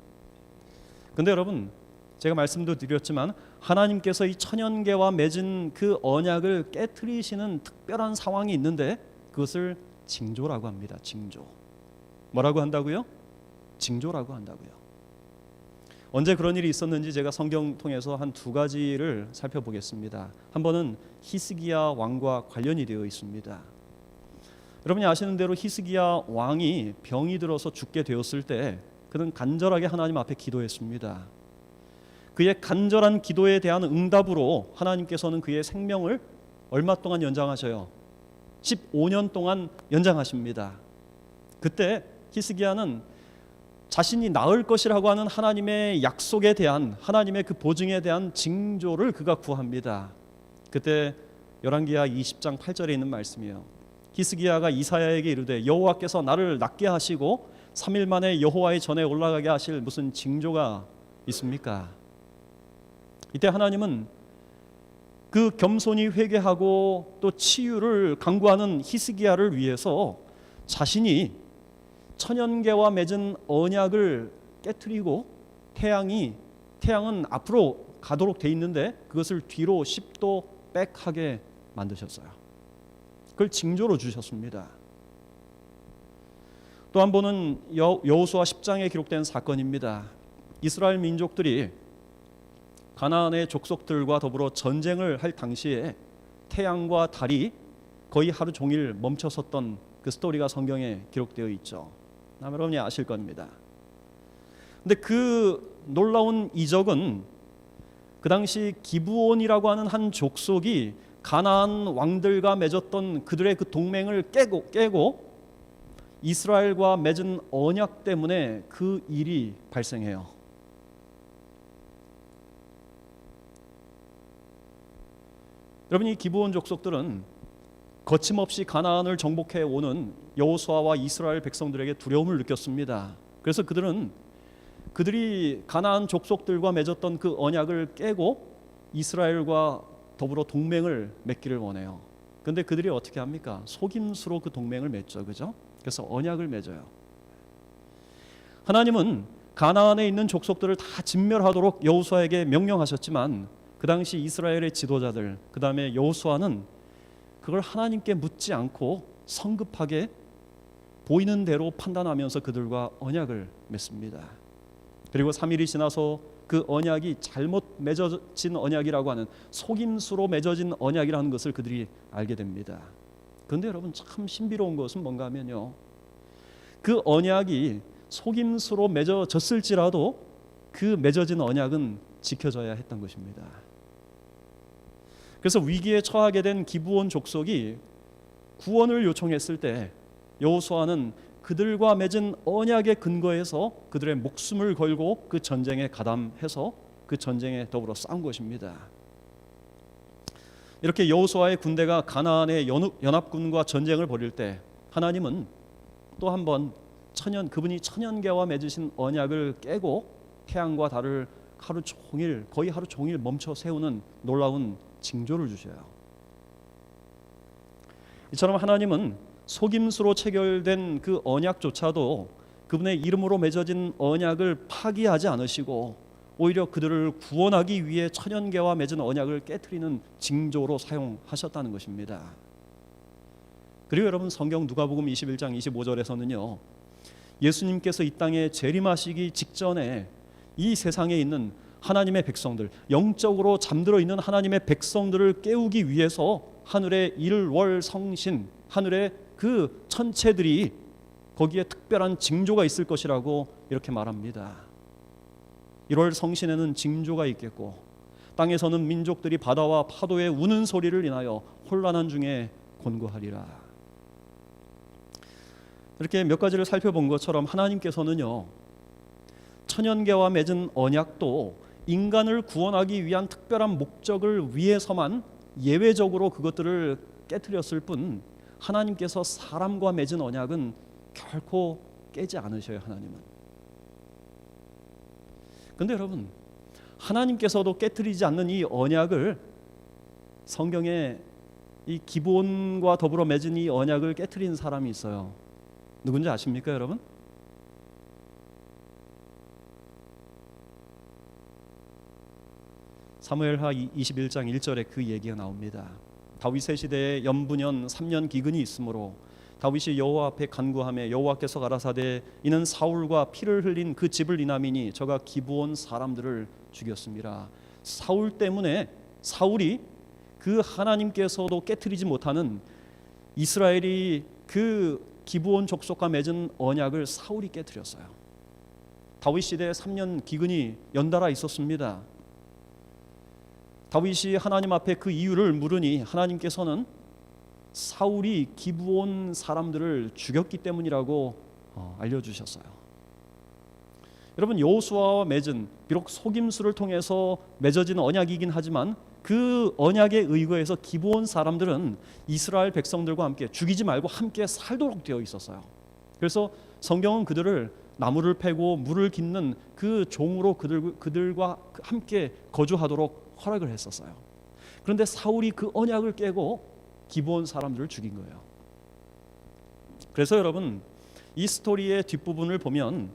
근데 여러분, 제가 말씀도 드렸지만 하나님께서 이 천연계와 맺은 그 언약을 깨트리시는 특별한 상황이 있는데 그것을 징조라고 합니다. 징조. 뭐라고 한다고요? 징조라고 한다고요. 언제 그런 일이 있었는지 제가 성경 통해서 한 두 가지를 살펴보겠습니다. 한 번은 히스기야 왕과 관련이 되어 있습니다. 여러분이 아시는 대로 히스기야 왕이 병이 들어서 죽게 되었을 때 그는 간절하게 하나님 앞에 기도했습니다. 그의 간절한 기도에 대한 응답으로 하나님께서는 그의 생명을 얼마 동안 연장하셔요? 15년 동안 연장하십니다. 그때 히스기야는 자신이 나을 것이라고 하는 하나님의 약속에 대한, 하나님의 그 보증에 대한 징조를 그가 구합니다. 그때 열왕기하 20장 8절에 있는 말씀이에요. 히스기야가 이사야에게 이르되 여호와께서 나를 낫게 하시고 3일 만에 여호와의 전에 올라가게 하실 무슨 징조가 있습니까? 이때 하나님은 그 겸손히 회개하고 또 치유를 강구하는 히스기야를 위해서 자신이 천연계와 맺은 언약을 깨트리고 태양은 앞으로 가도록 돼 있는데 그것을 뒤로 10도 백하게 만드셨어요. 그걸 징조로 주셨습니다. 또 한 번은 여호수아 10장에 기록된 사건입니다. 이스라엘 민족들이 가나안의 족속들과 더불어 전쟁을 할 당시에 태양과 달이 거의 하루 종일 멈춰섰던 그 스토리가 성경에 기록되어 있죠. 여러분이 아실 겁니다. 근데 그 놀라운 이적은 그 당시 기브온이라고 하는 한 족속이 가나안 왕들과 맺었던 그들의 그 동맹을 깨고 이스라엘과 맺은 언약 때문에 그 일이 발생해요. 여러분, 이 기브온 족속들은 거침없이 가나안을 정복해 오는 여호수아와 이스라엘 백성들에게 두려움을 느꼈습니다. 그래서 그들이 가나안 족속들과 맺었던 그 언약을 깨고 이스라엘과 더불어 동맹을 맺기를 원해요. 그런데 그들이 어떻게 합니까? 속임수로 그 동맹을 맺죠, 그죠? 그래서 언약을 맺어요. 하나님은 가나안에 있는 족속들을 다 진멸하도록 여호수아에게 명령하셨지만 그 당시 이스라엘의 지도자들, 그 다음에 여호수아는 그걸 하나님께 묻지 않고 성급하게 보이는 대로 판단하면서 그들과 언약을 맺습니다. 그리고 3일이 지나서 그 언약이 잘못 맺어진 언약이라고 하는 속임수로 맺어진 언약이라는 것을 그들이 알게 됩니다. 그런데 여러분, 참 신비로운 것은 뭔가 하면요, 그 언약이 속임수로 맺어졌을지라도 그 맺어진 언약은 지켜져야 했던 것입니다. 그래서 위기에 처하게 된 기브온 족속이 구원을 요청했을 때 여호수아는 그들과 맺은 언약에 근거해서 그들의 목숨을 걸고 그 전쟁에 가담해서 그 전쟁에 더불어 싸운 것입니다. 이렇게 여호수아의 군대가 가나안의 연합군과 전쟁을 벌일 때 하나님은 또 한 번 그분이 천연계와 맺으신 언약을 깨고 태양과 달을 거의 하루 종일 멈춰 세우는 놀라운 징조를 주셔요. 이처럼 하나님은 속임수로 체결된 그 언약조차도 그분의 이름으로 맺어진 언약을 파기하지 않으시고 오히려 그들을 구원하기 위해 천연계와 맺은 언약을 깨트리는 징조로 사용하셨다는 것입니다. 그리고 여러분, 성경 누가복음 21장 25절에서는요, 예수님께서 이 땅에 재림하시기 직전에 이 세상에 있는 하나님의 백성들, 영적으로 잠들어 있는 하나님의 백성들을 깨우기 위해서 하늘의 일월성신, 하늘의 그 천체들이 거기에 특별한 징조가 있을 것이라고 이렇게 말합니다. 1월 성신에는 징조가 있겠고 땅에서는 민족들이 바다와 파도의 우는 소리를 인하여 혼란한 중에 곤고하리라. 이렇게 몇 가지를 살펴본 것처럼 하나님께서는요, 천연계와 맺은 언약도 인간을 구원하기 위한 특별한 목적을 위해서만 예외적으로 그것들을 깨트렸을 뿐 하나님께서 사람과 맺은 언약은 결코 깨지 않으셔요. 하나님은. 그런데 여러분, 하나님께서도 깨트리지 않는 이 언약을, 성경에 이 기본과 더불어 맺은 이 언약을 깨트린 사람이 있어요. 누군지 아십니까, 여러분? 사무엘하 21장 1절에 그 얘기가 나옵니다. 다윗의 시대에 연분연 3년 기근이 있으므로 다윗이 여호와 앞에 간구하며 여호와께서 가라사대 이는 사울과 피를 흘린 그 집을 인함이니 저가 기브온 사람들을 죽였습니다. 사울 때문에 사울이 그 하나님께서도 깨트리지 못하는 이스라엘이 그 기브온 족속과 맺은 언약을 사울이 깨트렸어요. 다윗 시대에 3년 기근이 연달아 있었습니다. 다윗이 하나님 앞에 그 이유를 물으니 하나님께서는 사울이 기브온 사람들을 죽였기 때문이라고 알려주셨어요. 여러분, 여호수아와 맺은 비록 속임수를 통해서 맺어진 언약이긴 하지만 그 언약에 의거해서 기브온 사람들은 이스라엘 백성들과 함께 죽이지 말고 함께 살도록 되어 있었어요. 그래서 성경은 그들을 나무를 패고 물을 깃는 그 종으로 그들과 함께 거주하도록 허락을 했었어요. 그런데 사울이 그 언약을 깨고 기브온 사람들을 죽인 거예요. 그래서 여러분, 이 스토리의 뒷부분을 보면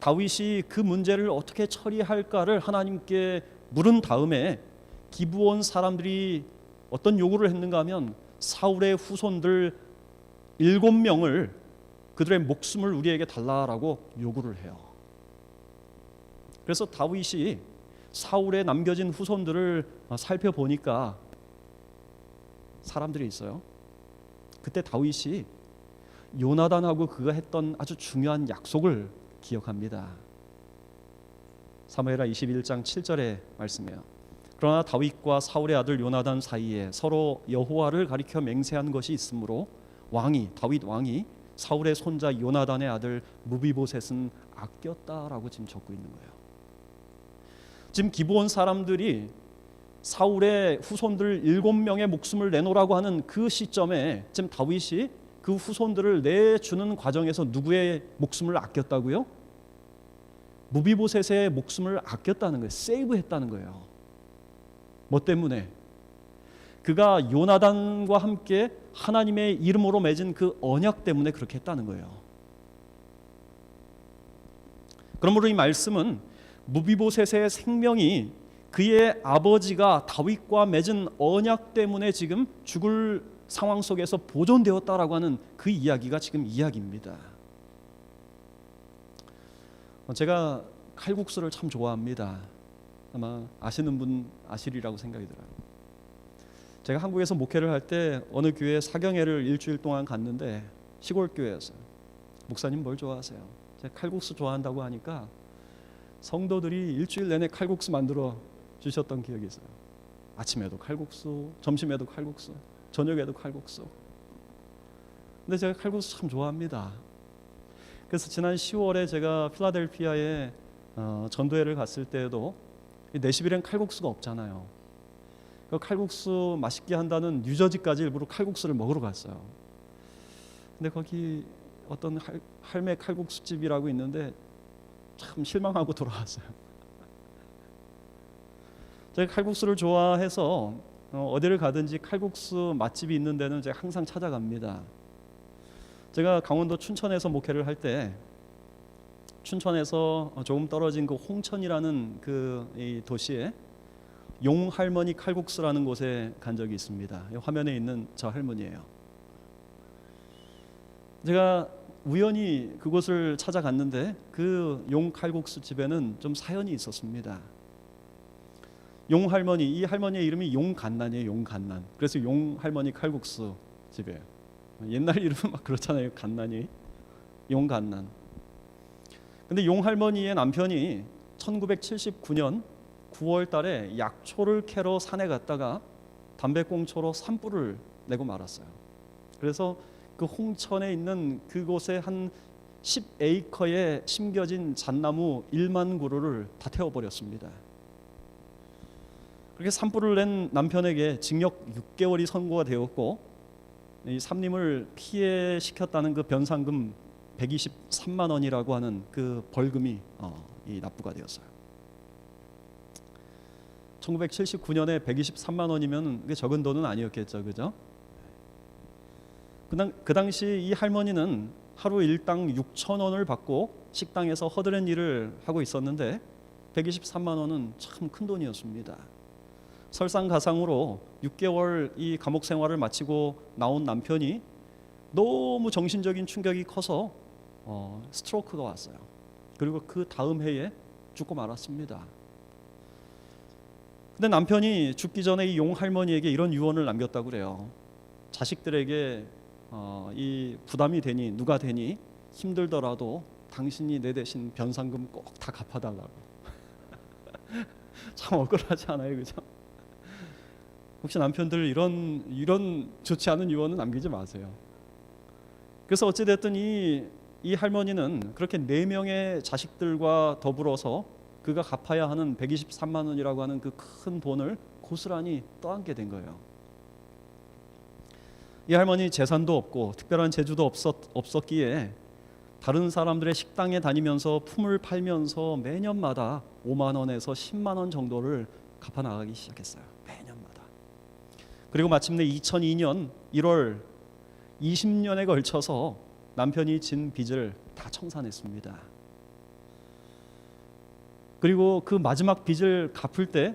다윗이 그 문제를 어떻게 처리할까를 하나님께 물은 다음에 기브온 사람들이 어떤 요구를 했는가 하면 사울의 후손들 7명을 그들의 목숨을 우리에게 달라라고 요구를 해요. 그래서 다윗이 사울의 남겨진 후손들을 살펴보니까 사람들이 있어요. 그때 다윗이 요나단하고 그가 했던 아주 중요한 약속을 기억합니다. 사무엘하 21장 7절의 말씀이에요. 그러나 다윗과 사울의 아들 요나단 사이에 서로 여호와를 가리켜 맹세한 것이 있으므로 다윗 왕이 사울의 손자 요나단의 아들 무비보셋은 아꼈다라고 지금 적고 있는 거예요. 지금 기브온 사람들이 사울의 후손들 7명의 목숨을 내놓으라고 하는 그 시점에 지금 다윗이 그 후손들을 내주는 과정에서 누구의 목숨을 아꼈다고요? 무비보셋의 목숨을 아꼈다는 거예요. 세이브했다는 거예요. 뭐 때문에? 그가 요나단과 함께 하나님의 이름으로 맺은 그 언약 때문에 그렇게 했다는 거예요. 그러므로 이 말씀은 무비보셋의 생명이 그의 아버지가 다윗과 맺은 언약 때문에 지금 죽을 상황 속에서 보존되었다라고 하는 그 이야기가 지금 이야기입니다. 제가 칼국수를 참 좋아합니다. 아마 아시는 분 아시리라고 생각이 들어요. 제가 한국에서 목회를 할 때 어느 교회 사경회를 일주일 동안 갔는데 시골 교회였어요. 목사님 뭘 좋아하세요? 제가 칼국수 좋아한다고 하니까 성도들이 일주일 내내 칼국수 만들어 주셨던 기억이 있어요. 아침에도 칼국수, 점심에도 칼국수, 저녁에도 칼국수. 근데 제가 칼국수 참 좋아합니다. 그래서 지난 10월에 제가 필라델피아에 전도회를 갔을 때에도 내시빌엔 칼국수가 없잖아요. 그 칼국수 맛있게 한다는 뉴저지까지 일부러 칼국수를 먹으러 갔어요. 근데 거기 어떤 할매 칼국수집이라고 있는데 참 실망하고 돌아왔어요. 제가 칼국수를 좋아해서 어디를 가든지 칼국수 맛집이 있는 데는 제가 항상 찾아갑니다. 제가 강원도 춘천에서 목회를 할 때 춘천에서 조금 떨어진 그 홍천이라는 이 도시에 용할머니 칼국수라는 곳에 간 적이 있습니다. 화면에 있는 저 할머니예요. 제가 우연히 그곳을 찾아갔는데 그 용칼국수 집에는 좀 사연이 있었습니다. 용할머니, 이 할머니의 이름이 용간난이에요. 용간난. 그래서 용할머니 칼국수 집이에요. 옛날 이름은 막 그렇잖아요. 간난이. 용간난. 근데 용할머니의 남편이 1979년 9월 달에 약초를 캐러 산에 갔다가 담배꽁초로 산불을 내고 말았어요. 그래서 그 홍천에 있는 그곳에 한 10에이커에 심겨진 잣나무 1만 그루를 다 태워버렸습니다. 그렇게 산불을 낸 남편에게 징역 6개월이 선고가 되었고 이 삼림을 피해시켰다는 그 변상금 123만 원이라고 하는 그 벌금이 납부가 되었어요. 1979년에 123만 원이면 그게 적은 돈은 아니었겠죠, 그죠? 그 당시 이 할머니는 하루 일당 6천 원을 받고 식당에서 허드렛 일을 하고 있었는데 123만 원은 참 큰 돈이었습니다. 설상가상으로 6개월 이 감옥 생활을 마치고 나온 남편이 너무 정신적인 충격이 커서 스트로크가 왔어요. 그리고 그 다음 해에 죽고 말았습니다. 근데 남편이 죽기 전에 이 용 할머니에게 이런 유언을 남겼다고 그래요. 자식들에게 이 부담이 되니 누가 되니 힘들더라도 당신이 내 대신 변상금 꼭 다 갚아달라고. 참 억울하지 않아요, 그죠? 혹시 남편들 이런 좋지 않은 유언은 남기지 마세요. 그래서 어찌 됐든 이 할머니는 그렇게 4명의 자식들과 더불어서 그가 갚아야 하는 123만 원이라고 하는 그 큰 돈을 고스란히 떠안게 된 거예요. 이 할머니 재산도 없고 특별한 재주도 없었기에 다른 사람들의 식당에 다니면서 품을 팔면서 매년마다 5만 원에서 10만 원 정도를 갚아 나가기 시작했어요. 매년마다. 그리고 마침내 2002년 1월 20년에 걸쳐서 남편이 진 빚을 다 청산했습니다. 그리고 그 마지막 빚을 갚을 때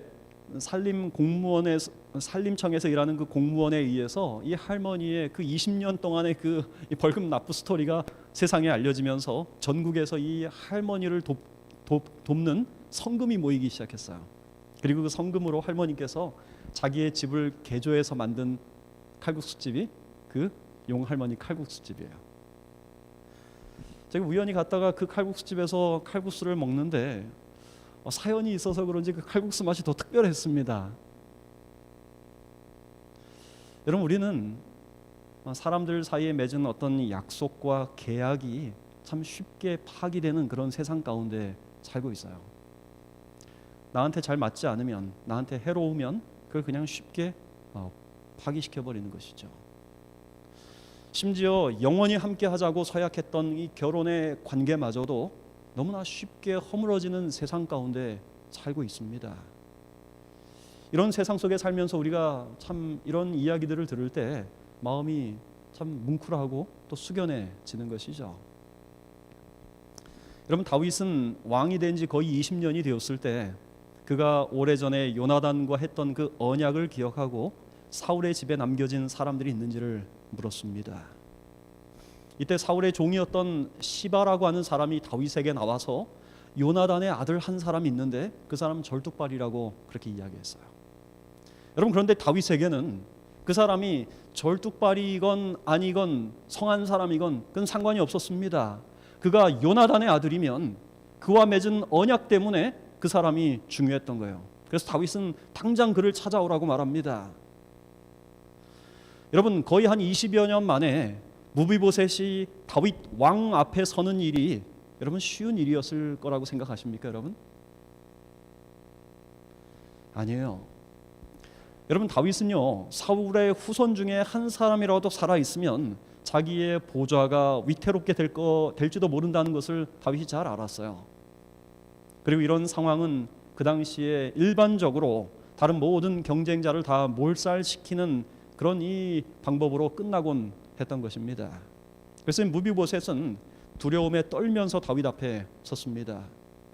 산림청에서 일하는 그 공무원에 의해서 이 할머니의 그 20년 동안의 그 벌금 납부 스토리가 세상에 알려지면서 전국에서 이 할머니를 돕는 성금이 모이기 시작했어요. 그리고 그 성금으로 할머니께서 자기의 집을 개조해서 만든 칼국수집이 그 용할머니 칼국수집이에요. 제가 우연히 갔다가 그 칼국수집에서 칼국수를 먹는데 사연이 있어서 그런지 그 칼국수 맛이 더 특별했습니다. 여러분, 우리는 사람들 사이에 맺은 어떤 약속과 계약이 참 쉽게 파기되는 그런 세상 가운데 살고 있어요. 나한테 잘 맞지 않으면, 나한테 해로우면 그걸 그냥 쉽게 파기시켜버리는 것이죠. 심지어 영원히 함께 하자고 서약했던 이 결혼의 관계마저도 너무나 쉽게 허물어지는 세상 가운데 살고 있습니다. 이런 세상 속에 살면서 우리가 참 이런 이야기들을 들을 때 마음이 참 뭉클하고 또 숙연해지는 것이죠. 여러분, 다윗은 왕이 된 지 거의 20년이 되었을 때 그가 오래전에 요나단과 했던 그 언약을 기억하고 사울의 집에 남겨진 사람들이 있는지를 물었습니다. 이때 사울의 종이었던 시바라고 하는 사람이 다윗에게 나와서 요나단의 아들 한 사람이 있는데 그 사람 절뚝발이라고 그렇게 이야기했어요. 여러분, 그런데 다윗에게는 그 사람이 절뚝발이건 아니건 성한 사람이건 그건 상관이 없었습니다. 그가 요나단의 아들이면 그와 맺은 언약 때문에 그 사람이 중요했던 거예요. 그래서 다윗은 당장 그를 찾아오라고 말합니다. 여러분, 거의 한 20여 년 만에 무비보셋이 다윗 왕 앞에 서는 일이 여러분 쉬운 일이었을 거라고 생각하십니까, 여러분? 아니에요. 여러분, 다윗은요, 사울의 후손 중에 한 사람이라도 살아 있으면 자기의 보좌가 위태롭게 될지도 모른다는 것을 다윗이 잘 알았어요. 그리고 이런 상황은 그 당시에 일반적으로 다른 모든 경쟁자를 다 몰살시키는 그런 이 방법으로 끝나곤 했던 것입니다. 그래서 무비보셋은 두려움에 떨면서 다윗 앞에 섰습니다.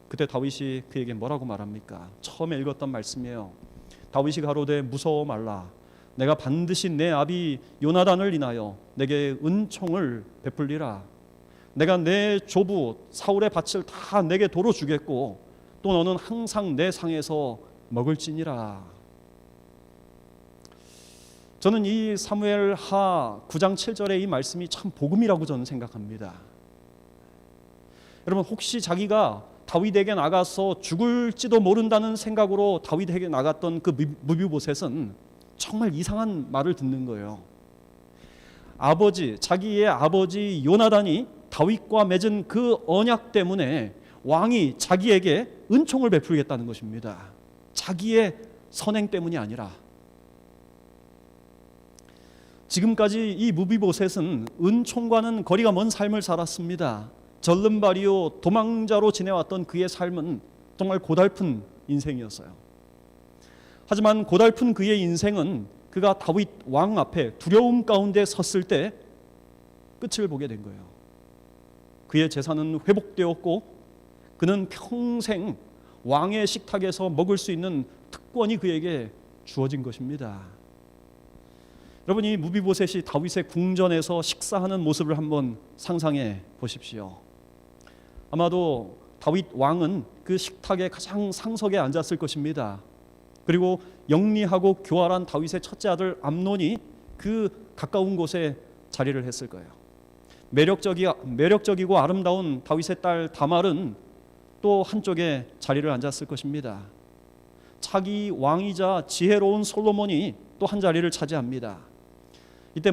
그때 다윗이 그에게 뭐라고 말합니까? 처음에 읽었던 말씀이에요. 다윗이 가로되 무서워 말라. 내가 반드시 내 아비 요나단을 인하여 내게 은총을 베풀리라. 내가 내 조부 사울의 밭을 다 내게 도로 주겠고 또 너는 항상 내 상에서 먹을지니라. 저는 이 사무엘하 9장 7절의 이 말씀이 참 복음이라고 저는 생각합니다. 여러분, 혹시 자기가 다윗에게 나가서 죽을지도 모른다는 생각으로 다윗에게 나갔던 그 무비보셋은 정말 이상한 말을 듣는 거예요. 자기의 아버지 요나단이 다윗과 맺은 그 언약 때문에 왕이 자기에게 은총을 베풀겠다는 것입니다. 자기의 선행 때문이 아니라. 지금까지 이 무비보셋은 은총과는 거리가 먼 삶을 살았습니다. 절름발이요 도망자로 지내왔던 그의 삶은 정말 고달픈 인생이었어요. 하지만 고달픈 그의 인생은 그가 다윗 왕 앞에 두려움 가운데 섰을 때 끝을 보게 된 거예요. 그의 재산은 회복되었고 그는 평생 왕의 식탁에서 먹을 수 있는 특권이 그에게 주어진 것입니다. 여러분, 이 무비보셋이 다윗의 궁전에서 식사하는 모습을 한번 상상해 보십시오. 아마도 다윗 왕은 그 식탁의 가장 상석에 앉았을 것입니다. 그리고 영리하고 교활한 다윗의 첫째 아들 암논이 그 가까운 곳에 자리를 했을 거예요. 매력적이고 아름다운 다윗의 딸 다말은 또 한쪽에 자리를 앉았을 것입니다. 차기 왕이자 지혜로운 솔로몬이 또 한 자리를 차지합니다. 이때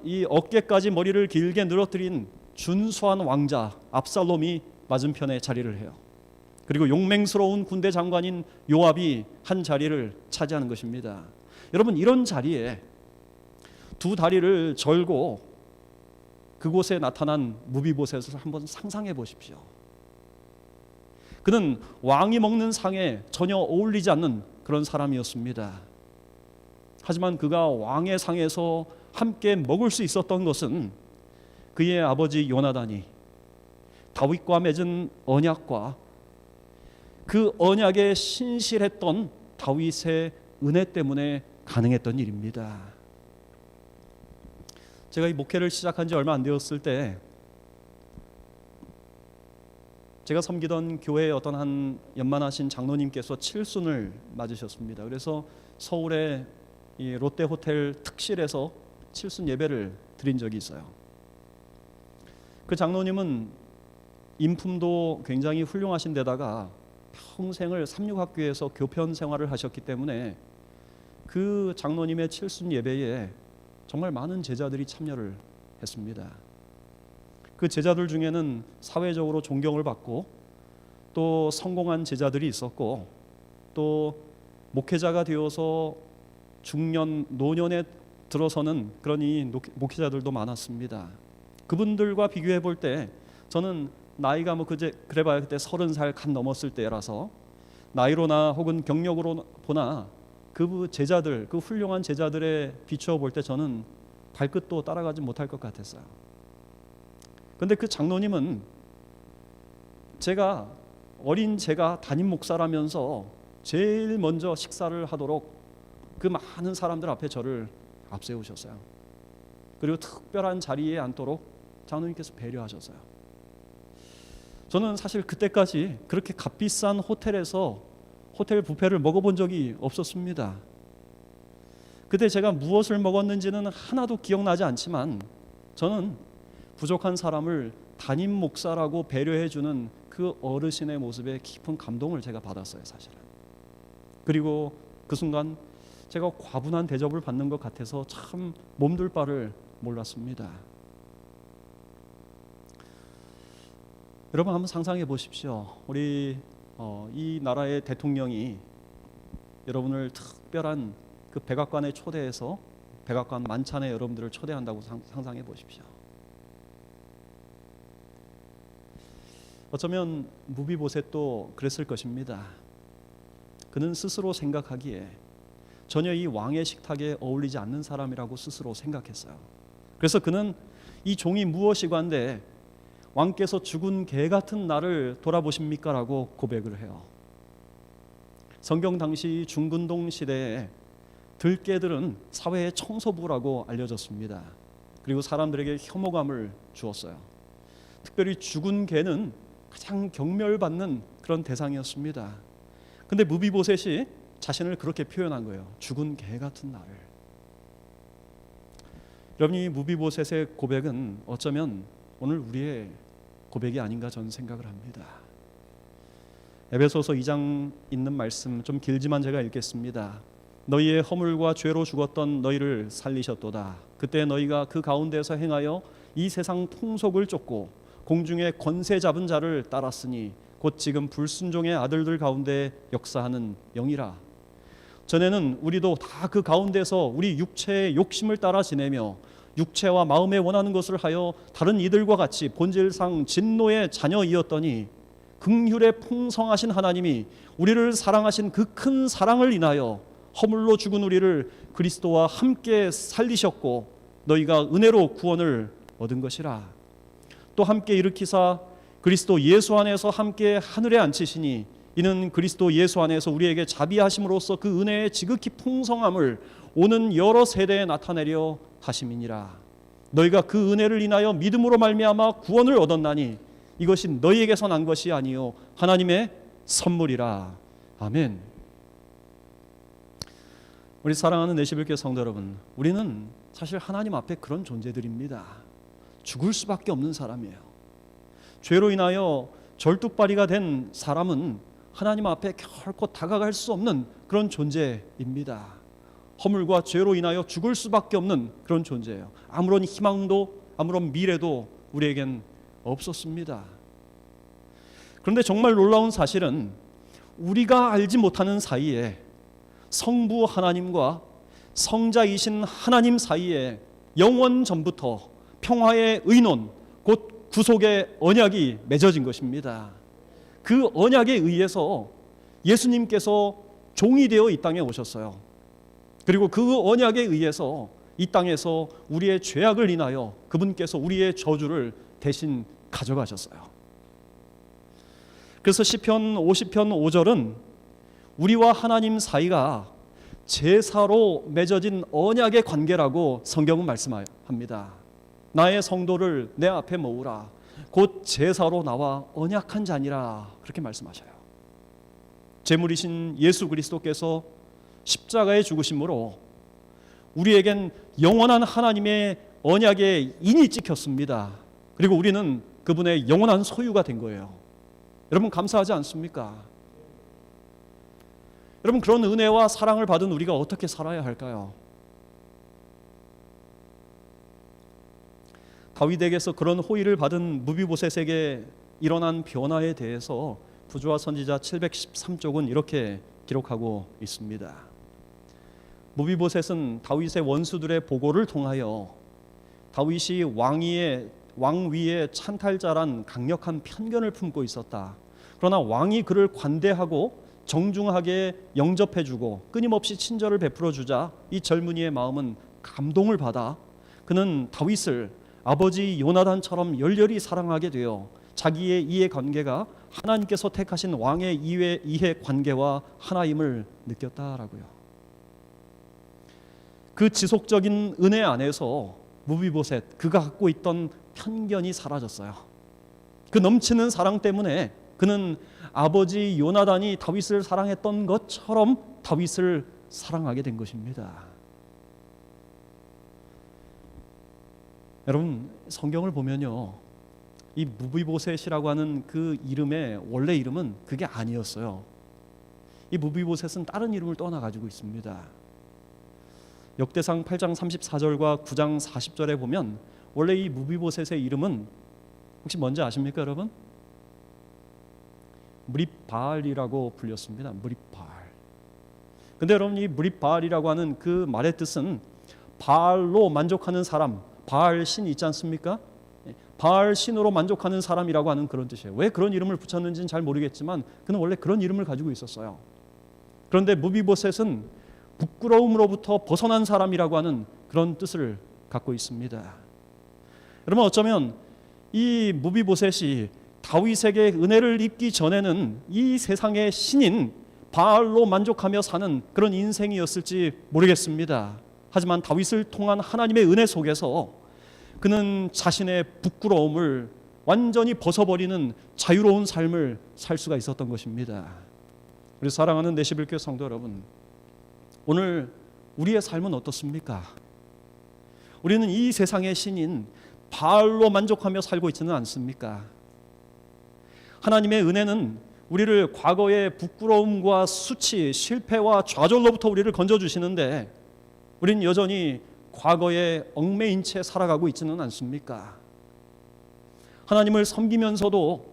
이 어깨까지 머리를 길게 늘어뜨린 준수한 왕자 압살롬이 맞은편에 자리를 해요. 그리고 용맹스러운 군대 장관인 요압이 한 자리를 차지하는 것입니다. 여러분, 이런 자리에 두 다리를 절고 그곳에 나타난 무비보셋을 한번 상상해 보십시오. 그는 왕이 먹는 상에 전혀 어울리지 않는 그런 사람이었습니다. 하지만 그가 왕의 상에서 함께 먹을 수 있었던 것은 그의 아버지 요나단이 다윗과 맺은 언약과 그 언약에 신실했던 다윗의 은혜 때문에 가능했던 일입니다. 제가 이 목회를 시작한 지 얼마 안 되었을 때 제가 섬기던 교회의 어떤 한 연만하신 장로님께서 칠순을 맞으셨습니다. 그래서 서울의 이 롯데 호텔 특실에서 칠순 예배를 드린 적이 있어요. 그 장로님은 인품도 굉장히 훌륭하신 데다가 평생을 삼육학교에서 교편 생활을 하셨기 때문에 그 장로님의 칠순 예배에 정말 많은 제자들이 참여를 했습니다. 그 제자들 중에는 사회적으로 존경을 받고 또 성공한 제자들이 있었고 또 목회자가 되어서 중년, 노년에 들어서는 그런 이 목회자들도 많았습니다. 그분들과 비교해 볼 때 저는 나이가 그래봐야 그때 30살 간 넘었을 때라서 나이로나 혹은 경력으로 보나 그 제자들, 그 훌륭한 제자들에 비추어 볼 때 저는 발끝도 따라가지 못할 것 같았어요. 근데 그 장로님은 어린 제가 담임 목사라면서 제일 먼저 식사를 하도록 그 많은 사람들 앞에 저를 앞세우셨어요. 그리고 특별한 자리에 앉도록 장로님께서 배려하셨어요. 저는 사실 그때까지 그렇게 값비싼 호텔에서 호텔 뷔페를 먹어본 적이 없었습니다. 그때 제가 무엇을 먹었는지는 하나도 기억나지 않지만 저는 부족한 사람을 담임 목사라고 배려해주는 그 어르신의 모습에 깊은 감동을 제가 받았어요, 사실은. 그리고 그 순간 제가 과분한 대접을 받는 것 같아서 참 몸둘 바를 몰랐습니다. 여러분, 한번 상상해 보십시오. 우리 이 나라의 대통령이 여러분을 특별한 그 백악관에 초대해서 백악관 만찬에 여러분들을 초대한다고 상상해 보십시오. 어쩌면 무비보셋도 그랬을 것입니다. 그는 스스로 생각하기에 전혀 이 왕의 식탁에 어울리지 않는 사람이라고 스스로 생각했어요. 그래서 그는 이 종이 무엇이관데 왕께서 죽은 개 같은 나를 돌아보십니까? 라고 고백을 해요. 성경 당시 중근동 시대에 들개들은 사회의 청소부라고 알려졌습니다. 그리고 사람들에게 혐오감을 주었어요. 특별히 죽은 개는 가장 경멸받는 그런 대상이었습니다. 근데 무비보셋이 자신을 그렇게 표현한 거예요. 죽은 개 같은 나를. 여러분, 이 무비보셋의 고백은 어쩌면 오늘 우리의 고백이 아닌가 저는 생각을 합니다. 에베소서 2장 있는 말씀 좀 길지만 제가 읽겠습니다. 너희의 허물과 죄로 죽었던 너희를 살리셨도다. 그때 너희가 그 가운데서 행하여 이 세상 풍속을 쫓고 공중의 권세 잡은 자를 따랐으니 곧 지금 불순종의 아들들 가운데 역사하는 영이라. 전에는 우리도 다 그 가운데서 우리 육체의 욕심을 따라 지내며 육체와 마음에 원하는 것을 하여 다른 이들과 같이 본질상 진노의 자녀이었더니 긍휼에 풍성하신 하나님이 우리를 사랑하신 그 큰 사랑을 인하여 허물로 죽은 우리를 그리스도와 함께 살리셨고 너희가 은혜로 구원을 얻은 것이라. 또 함께 일으키사 그리스도 예수 안에서 함께 하늘에 앉히시니 이는 그리스도 예수 안에서 우리에게 자비하심으로써 그 은혜의 지극히 풍성함을 오는 여러 세대에 나타내려 하심이니라. 너희가 그 은혜를 인하여 믿음으로 말미암아 구원을 얻었나니 이것이 너희에게서 난 것이 아니요 하나님의 선물이라. 아멘. 우리 사랑하는 내시빌교회 성도 여러분, 우리는 사실 하나님 앞에 그런 존재들입니다. 죽을 수밖에 없는 사람이에요. 죄로 인하여 절뚝발이가 된 사람은 하나님 앞에 결코 다가갈 수 없는 그런 존재입니다. 허물과 죄로 인하여 죽을 수밖에 없는 그런 존재예요. 아무런 희망도 아무런 미래도 우리에겐 없었습니다. 그런데 정말 놀라운 사실은 우리가 알지 못하는 사이에 성부 하나님과 성자이신 하나님 사이에 영원 전부터 평화의 의논, 곧 구속의 언약이 맺어진 것입니다. 그 언약에 의해서 예수님께서 종이 되어 이 땅에 오셨어요. 그리고 그 언약에 의해서 이 땅에서 우리의 죄악을 인하여 그분께서 우리의 저주를 대신 가져가셨어요. 그래서 시편 50편 5절은 우리와 하나님 사이가 제사로 맺어진 언약의 관계라고 성경은 말씀합니다. 나의 성도를 내 앞에 모으라. 곧 제사로 나와 언약한 자니라. 그렇게 말씀하셔요. 제물이신 예수 그리스도께서 십자가의 죽으심으로 우리에겐 영원한 하나님의 언약의 인이 찍혔습니다. 그리고 우리는 그분의 영원한 소유가 된 거예요. 여러분 감사하지 않습니까? 여러분 그런 은혜와 사랑을 받은 우리가 어떻게 살아야 할까요? 다윗에게서 그런 호의를 받은 무비보셋에게 일어난 변화에 대해서 부조와 선지자 713쪽은 이렇게 기록하고 있습니다. 무비보셋은 다윗의 원수들의 보고를 통하여 다윗이 왕위의 찬탈자란 강력한 편견을 품고 있었다. 그러나 왕이 그를 관대하고 정중하게 영접해주고 끊임없이 친절을 베풀어주자 이 젊은이의 마음은 감동을 받아 그는 다윗을 아버지 요나단처럼 열렬히 사랑하게 되어 자기의 이해관계가 하나님께서 택하신 왕의 이해관계와 하나임을 느꼈다라고요. 그 지속적인 은혜 안에서 무비보셋 그가 갖고 있던 편견이 사라졌어요. 그 넘치는 사랑 때문에 그는 아버지 요나단이 다윗을 사랑했던 것처럼 다윗을 사랑하게 된 것입니다. 여러분 성경을 보면요, 이 무비보셋이라고 하는 그 이름의 원래 이름은 그게 아니었어요. 이 무비보셋은 다른 이름을 떠나가지고 있습니다. 역대상 8장 34절과 9장 40절에 보면 원래 이 무비보셋의 이름은 혹시 뭔지 아십니까 여러분? 무립바알이라고 불렸습니다. 무립바알. 근데 여러분 이 무립바알이라고 하는 그 말의 뜻은 바알로 만족하는 사람, 바알 신 있지 않습니까? 바알 신으로 만족하는 사람이라고 하는 그런 뜻이에요. 왜 그런 이름을 붙였는지는 잘 모르겠지만 그는 원래 그런 이름을 가지고 있었어요. 그런데 무비보셋은 부끄러움으로부터 벗어난 사람이라고 하는 그런 뜻을 갖고 있습니다. 여러분 어쩌면 이 무비보셋이 다윗에게 은혜를 입기 전에는 이 세상의 신인 바알로 만족하며 사는 그런 인생이었을지 모르겠습니다. 하지만 다윗을 통한 하나님의 은혜 속에서 그는 자신의 부끄러움을 완전히 벗어버리는 자유로운 삶을 살 수가 있었던 것입니다. 우리 사랑하는 내시빌교회 성도 여러분, 오늘 우리의 삶은 어떻습니까? 우리는 이 세상의 신인 바알로 만족하며 살고 있지는 않습니까? 하나님의 은혜는 우리를 과거의 부끄러움과 수치, 실패와 좌절로부터 우리를 건져주시는데 우린 여전히 과거에 얽매인 채 살아가고 있지는 않습니까? 하나님을 섬기면서도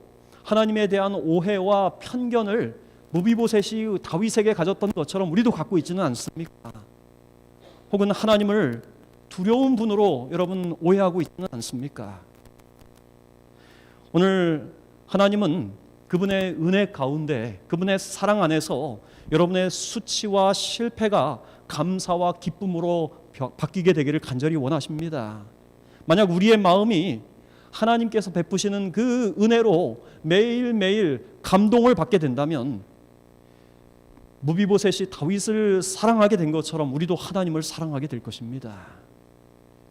하나님에 대한 오해와 편견을 무비보셋이 다윗에게 가졌던 것처럼 우리도 갖고 있지는 않습니까? 혹은 하나님을 두려운 분으로 여러분 오해하고 있지는 않습니까? 오늘 하나님은 그분의 은혜 가운데 그분의 사랑 안에서 여러분의 수치와 실패가 감사와 기쁨으로 바뀌게 되기를 간절히 원하십니다. 만약 우리의 마음이 하나님께서 베푸시는 그 은혜로 매일매일 감동을 받게 된다면 무비보셋이 다윗을 사랑하게 된 것처럼 우리도 하나님을 사랑하게 될 것입니다.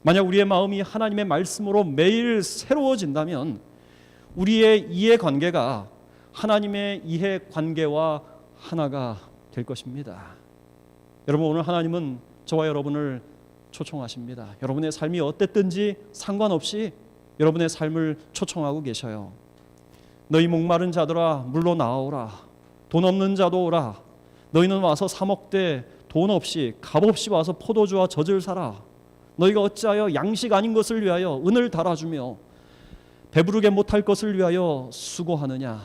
만약 우리의 마음이 하나님의 말씀으로 매일 새로워진다면 우리의 이해관계가 하나님의 이해관계와 하나가 될 것입니다. 여러분, 오늘 하나님은 저와 여러분을 초청하십니다. 여러분의 삶이 어땠든지 상관없이 여러분의 삶을 초청하고 계셔요. 너희 목마른 자들아 물로 나오라. 돈 없는 자도 오라. 너희는 와서 사 먹되 돈 없이 값 없이 와서 포도주와 젖을 사라. 너희가 어찌하여 양식 아닌 것을 위하여 은을 달아주며 배부르게 못할 것을 위하여 수고하느냐.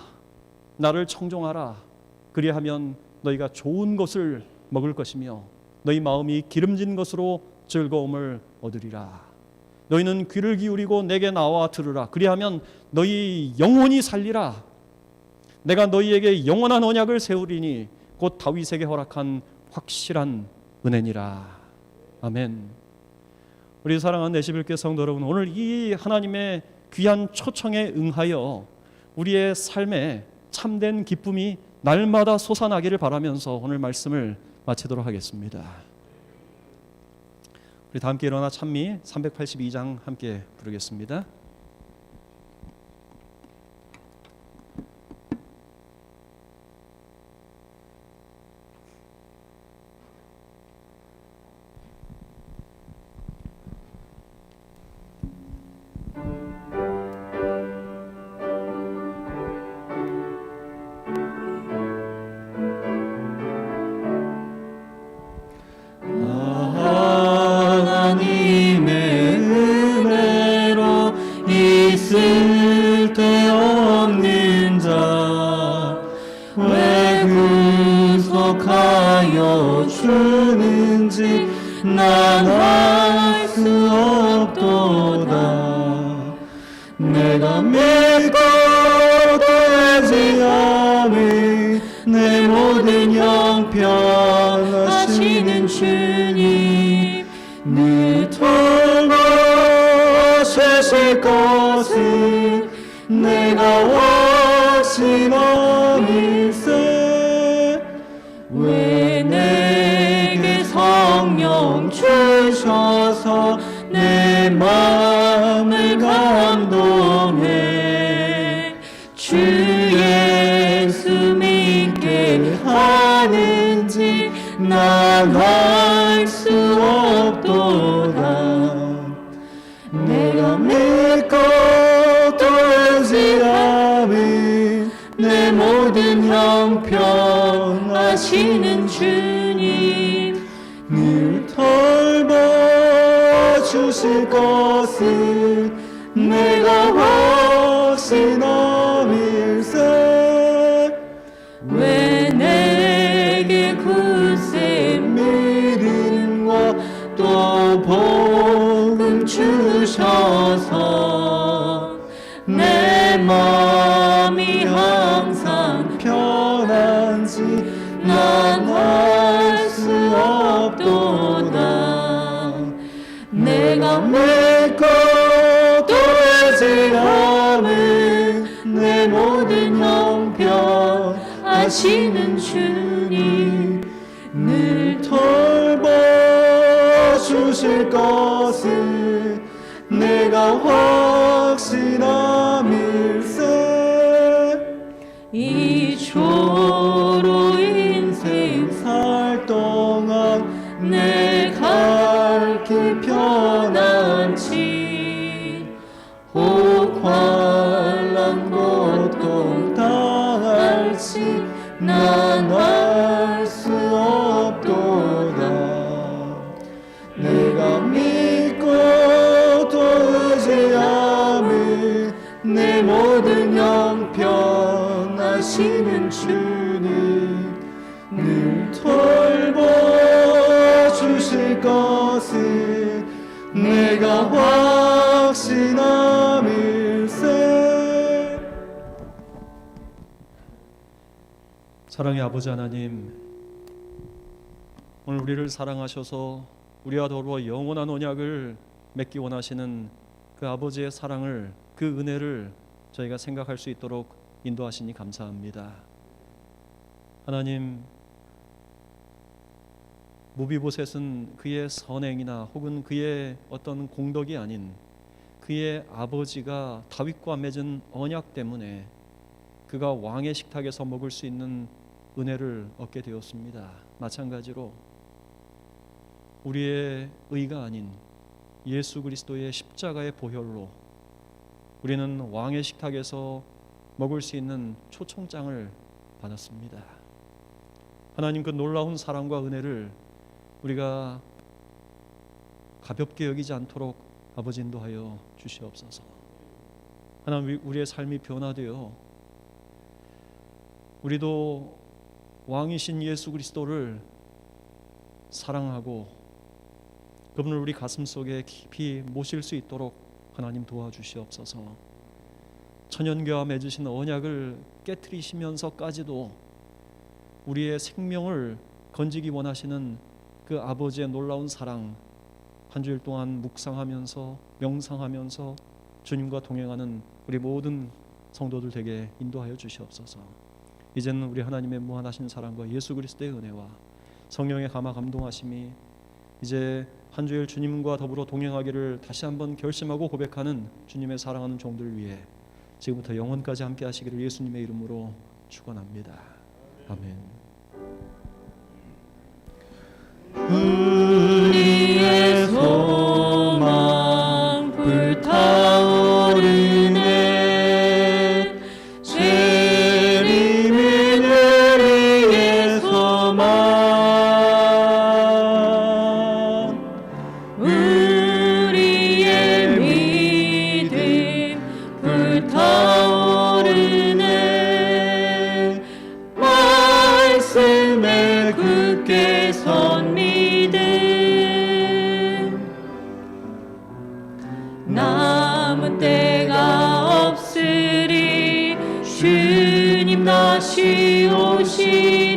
나를 청종하라. 그리하면 너희가 좋은 것을 먹을 것이며 너희 마음이 기름진 것으로 즐거움을 얻으리라. 너희는 귀를 기울이고 내게 나와 들으라. 그리하면 너희 영혼이 살리라. 내가 너희에게 영원한 언약을 세우리니 곧 다윗에게 허락한 확실한 은혜니라. 아멘. 우리 사랑하는 내시빌교회 성도 여러분, 오늘 이 하나님의 귀한 초청에 응하여 우리의 삶에 참된 기쁨이 날마다 솟아나기를 바라면서 오늘 말씀을 마치도록 하겠습니다. 우리 다 함께 일어나 찬미 382장 함께 부르겠습니다. 하나님의 은혜로 있을 데 없는 자 왜 구속하여 주는지 난 알 수 없도다. 내가 믿고 의지함이 내 모든 형편하시는 주님 늘 돌보실 것은 내가 확신함일세. 왜 내게 성령 주셔서 내 마음을 감동해 주 예수 믿게 하는지 난 알 수 없도다. 내가 믿고 또 의지함이 내 모든 형편하시는 주님 늘 돌봐주실 것은 내가 확신함일세. 왜 내게 굳세 믿음과 또 복음 주셔서 내 마음이 항상 편한지 난 알 수 없도다. 내가 믿고 또 의지함은 내 모든 형편 하시는 주님 늘 돌봐주실 것은 내가 확신함일세. 이 초로 인생 살 동안 내 갈 길 편한지 혹 환난 고통 당할지 난 알 수 없도다. 내가 믿고 또 의지함은 내 모든 형편하시는 주님 늘 돌봐주실 것은 내가 확신함일세. 사랑의 아버지 하나님, 오늘 우리를 사랑하셔서 우리와 더불어 영원한 언약을 맺기 원하시는 그 아버지의 사랑을, 그 은혜를 저희가 생각할 수 있도록 인도하시니 감사합니다. 하나님, 무비보셋은 그의 선행이나 혹은 그의 어떤 공덕이 아닌 그의 아버지가 다윗과 맺은 언약 때문에 그가 왕의 식탁에서 먹을 수 있는 은혜를 얻게 되었습니다. 마찬가지로 우리의 의가 아닌 예수 그리스도의 십자가의 보혈로 우리는 왕의 식탁에서 먹을 수 있는 초청장을 받았습니다. 하나님 그 놀라운 사랑과 은혜를 우리가 가볍게 여기지 않도록 아버지 인도하여 주시옵소서. 하나님 우리의 삶이 변화되어 우리도 왕이신 예수 그리스도를 사랑하고 그분을 우리 가슴 속에 깊이 모실 수 있도록 하나님 도와주시옵소서. 천연교와 맺으신 언약을 깨트리시면서까지도 우리의 생명을 건지기 원하시는 그 아버지의 놀라운 사랑, 한 주일 동안 묵상하면서 명상하면서 주님과 동행하는 우리 모든 성도들 되게 인도하여 주시옵소서. 이제는 우리 하나님의 무한하신 사랑과 예수 그리스도의 은혜와 성령의 감화 감동하심이 이제 한 주일 주님과 더불어 동행하기를 다시 한번 결심하고 고백하는 주님의 사랑하는 종들 위해 지금부터 영원까지 함께 하시기를 예수님의 이름으로 축원합니다. 아멘. 우리의 소망 불타오르네 재림의 우리의 소망 우리의 믿음 불타오르네 말씀에 굳게 선 믿음 남은 때가 없으리 주님 다시 오시리